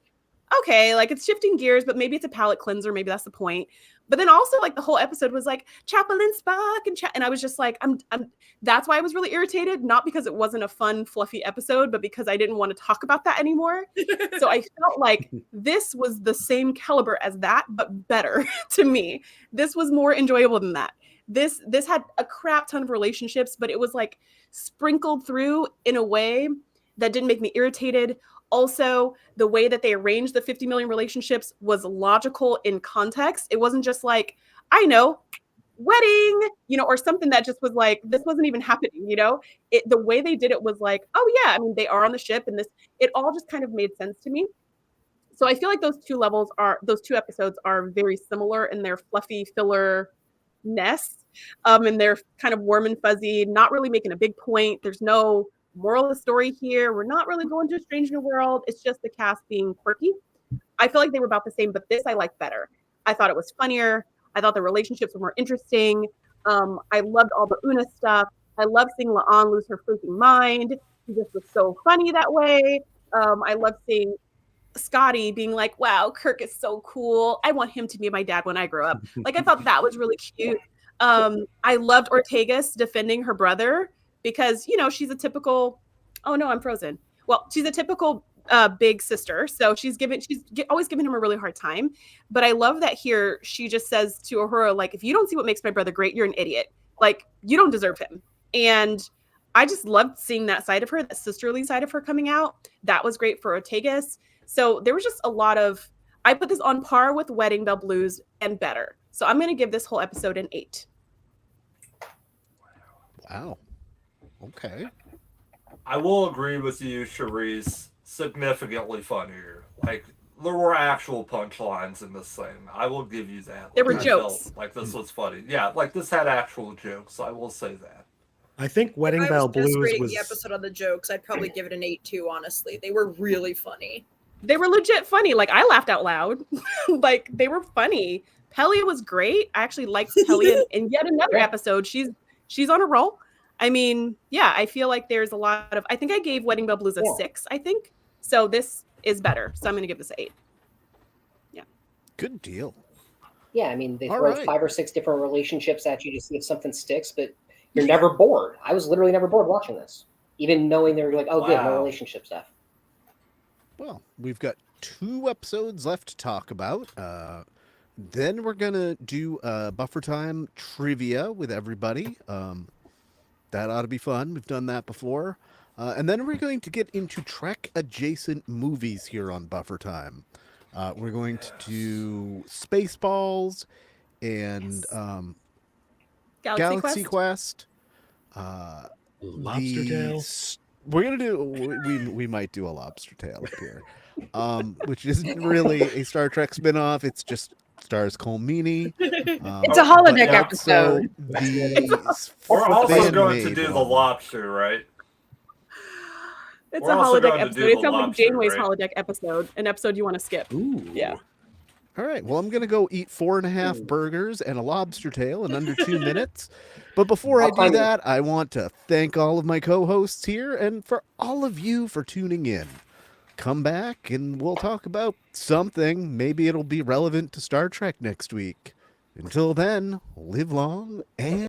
okay, like it's shifting gears, but maybe it's a palate cleanser. Maybe that's the point. But then also like the whole episode was like Chaplain Spock and I was just like, that's why I was really irritated. Not because it wasn't a fun, fluffy episode, but because I didn't want to talk about that anymore. So I felt like this was the same caliber as that, but better to me. This was more enjoyable than that. This had a crap ton of relationships, but it was like sprinkled through in a way that didn't make me irritated. Also, the way that they arranged the 50 million relationships was logical in context. It wasn't just like, I know, wedding, or something that just was like, this wasn't even happening, the way they did it was like, oh yeah, I mean, they are on the ship and it all just kind of made sense to me. So I feel like those two episodes are very similar in their fluffy filler-ness. And they're kind of warm and fuzzy, not really making a big point. There's no moral of the story here. We're not really going to a strange new world. It's just the cast being quirky. I feel like they were about the same, but this I like better. I thought it was funnier. I thought the relationships were more interesting. I loved all the Una stuff. I love seeing La'an lose her freaking mind. She just was so funny that way. I love seeing Scotty being like, wow, Kirk is so cool. I want him to be my dad when I grow up. Like, I thought that was really cute. I loved Ortegas defending her brother because, she's a typical, oh no, I'm frozen. Well, she's a typical big sister. So she's always giving him a really hard time. But I love that here she just says to Uhura, like, if you don't see what makes my brother great, you're an idiot. Like, you don't deserve him. And I just loved seeing that side of her, that sisterly side of her coming out. That was great for Ortegas. So there was just a lot of, I put this on par with Wedding Bell Blues and better. So I'm going to give this whole episode an 8. Wow. Okay. I will agree with you, Shereese. significantly funnier. Like, there were actual punchlines in this thing. I will give you that. There were I jokes. felt like this was funny. Yeah, like this had actual jokes. I will say that. I think Wedding If I Bell was just Blues rating was. the episode on the jokes, I'd probably give it an 8 too. Honestly, they were really funny. They were legit funny. Like, I laughed out loud. Like, they were funny. Pelly was great. I actually liked Pelly in yet another episode. She's on a roll. I mean, yeah, I feel like there's a lot of. I think I gave Wedding Bell Blues a 6. I think so. This is better. So I'm going to give this an 8. Yeah. Good deal. Yeah, I mean, they All throw right. 5 or 6 different relationships at you to see if something sticks, but you're never bored. I was literally never bored watching this, even knowing they were like, oh, good, no relationship stuff. Well, we've got 2 episodes left to talk about. Then we're going to do Buffer Time trivia with everybody. That ought to be fun. We've done that before. And then we're going to get into Trek-adjacent movies here on Buffer Time. We're going to do Spaceballs and Galaxy Quest. Lobster Tail. We're gonna do. We might do a Lobster Tail up here, which isn't really a Star Trek spinoff. It's just stars Colmini. It's a holodeck episode. We're also going to do the lobster, right? It's We're a also holodeck going to episode. do It the sounds like lobster, Janeway's right? holodeck episode, an episode you want to skip. Ooh. Yeah. All right. Well, I'm gonna go eat 4.5 burgers and a lobster tail in under 2 minutes. But before I do that, I want to thank all of my co-hosts here and for all of you for tuning in. Come back and we'll talk about something. Maybe it'll be relevant to Star Trek next week. Until then, live long and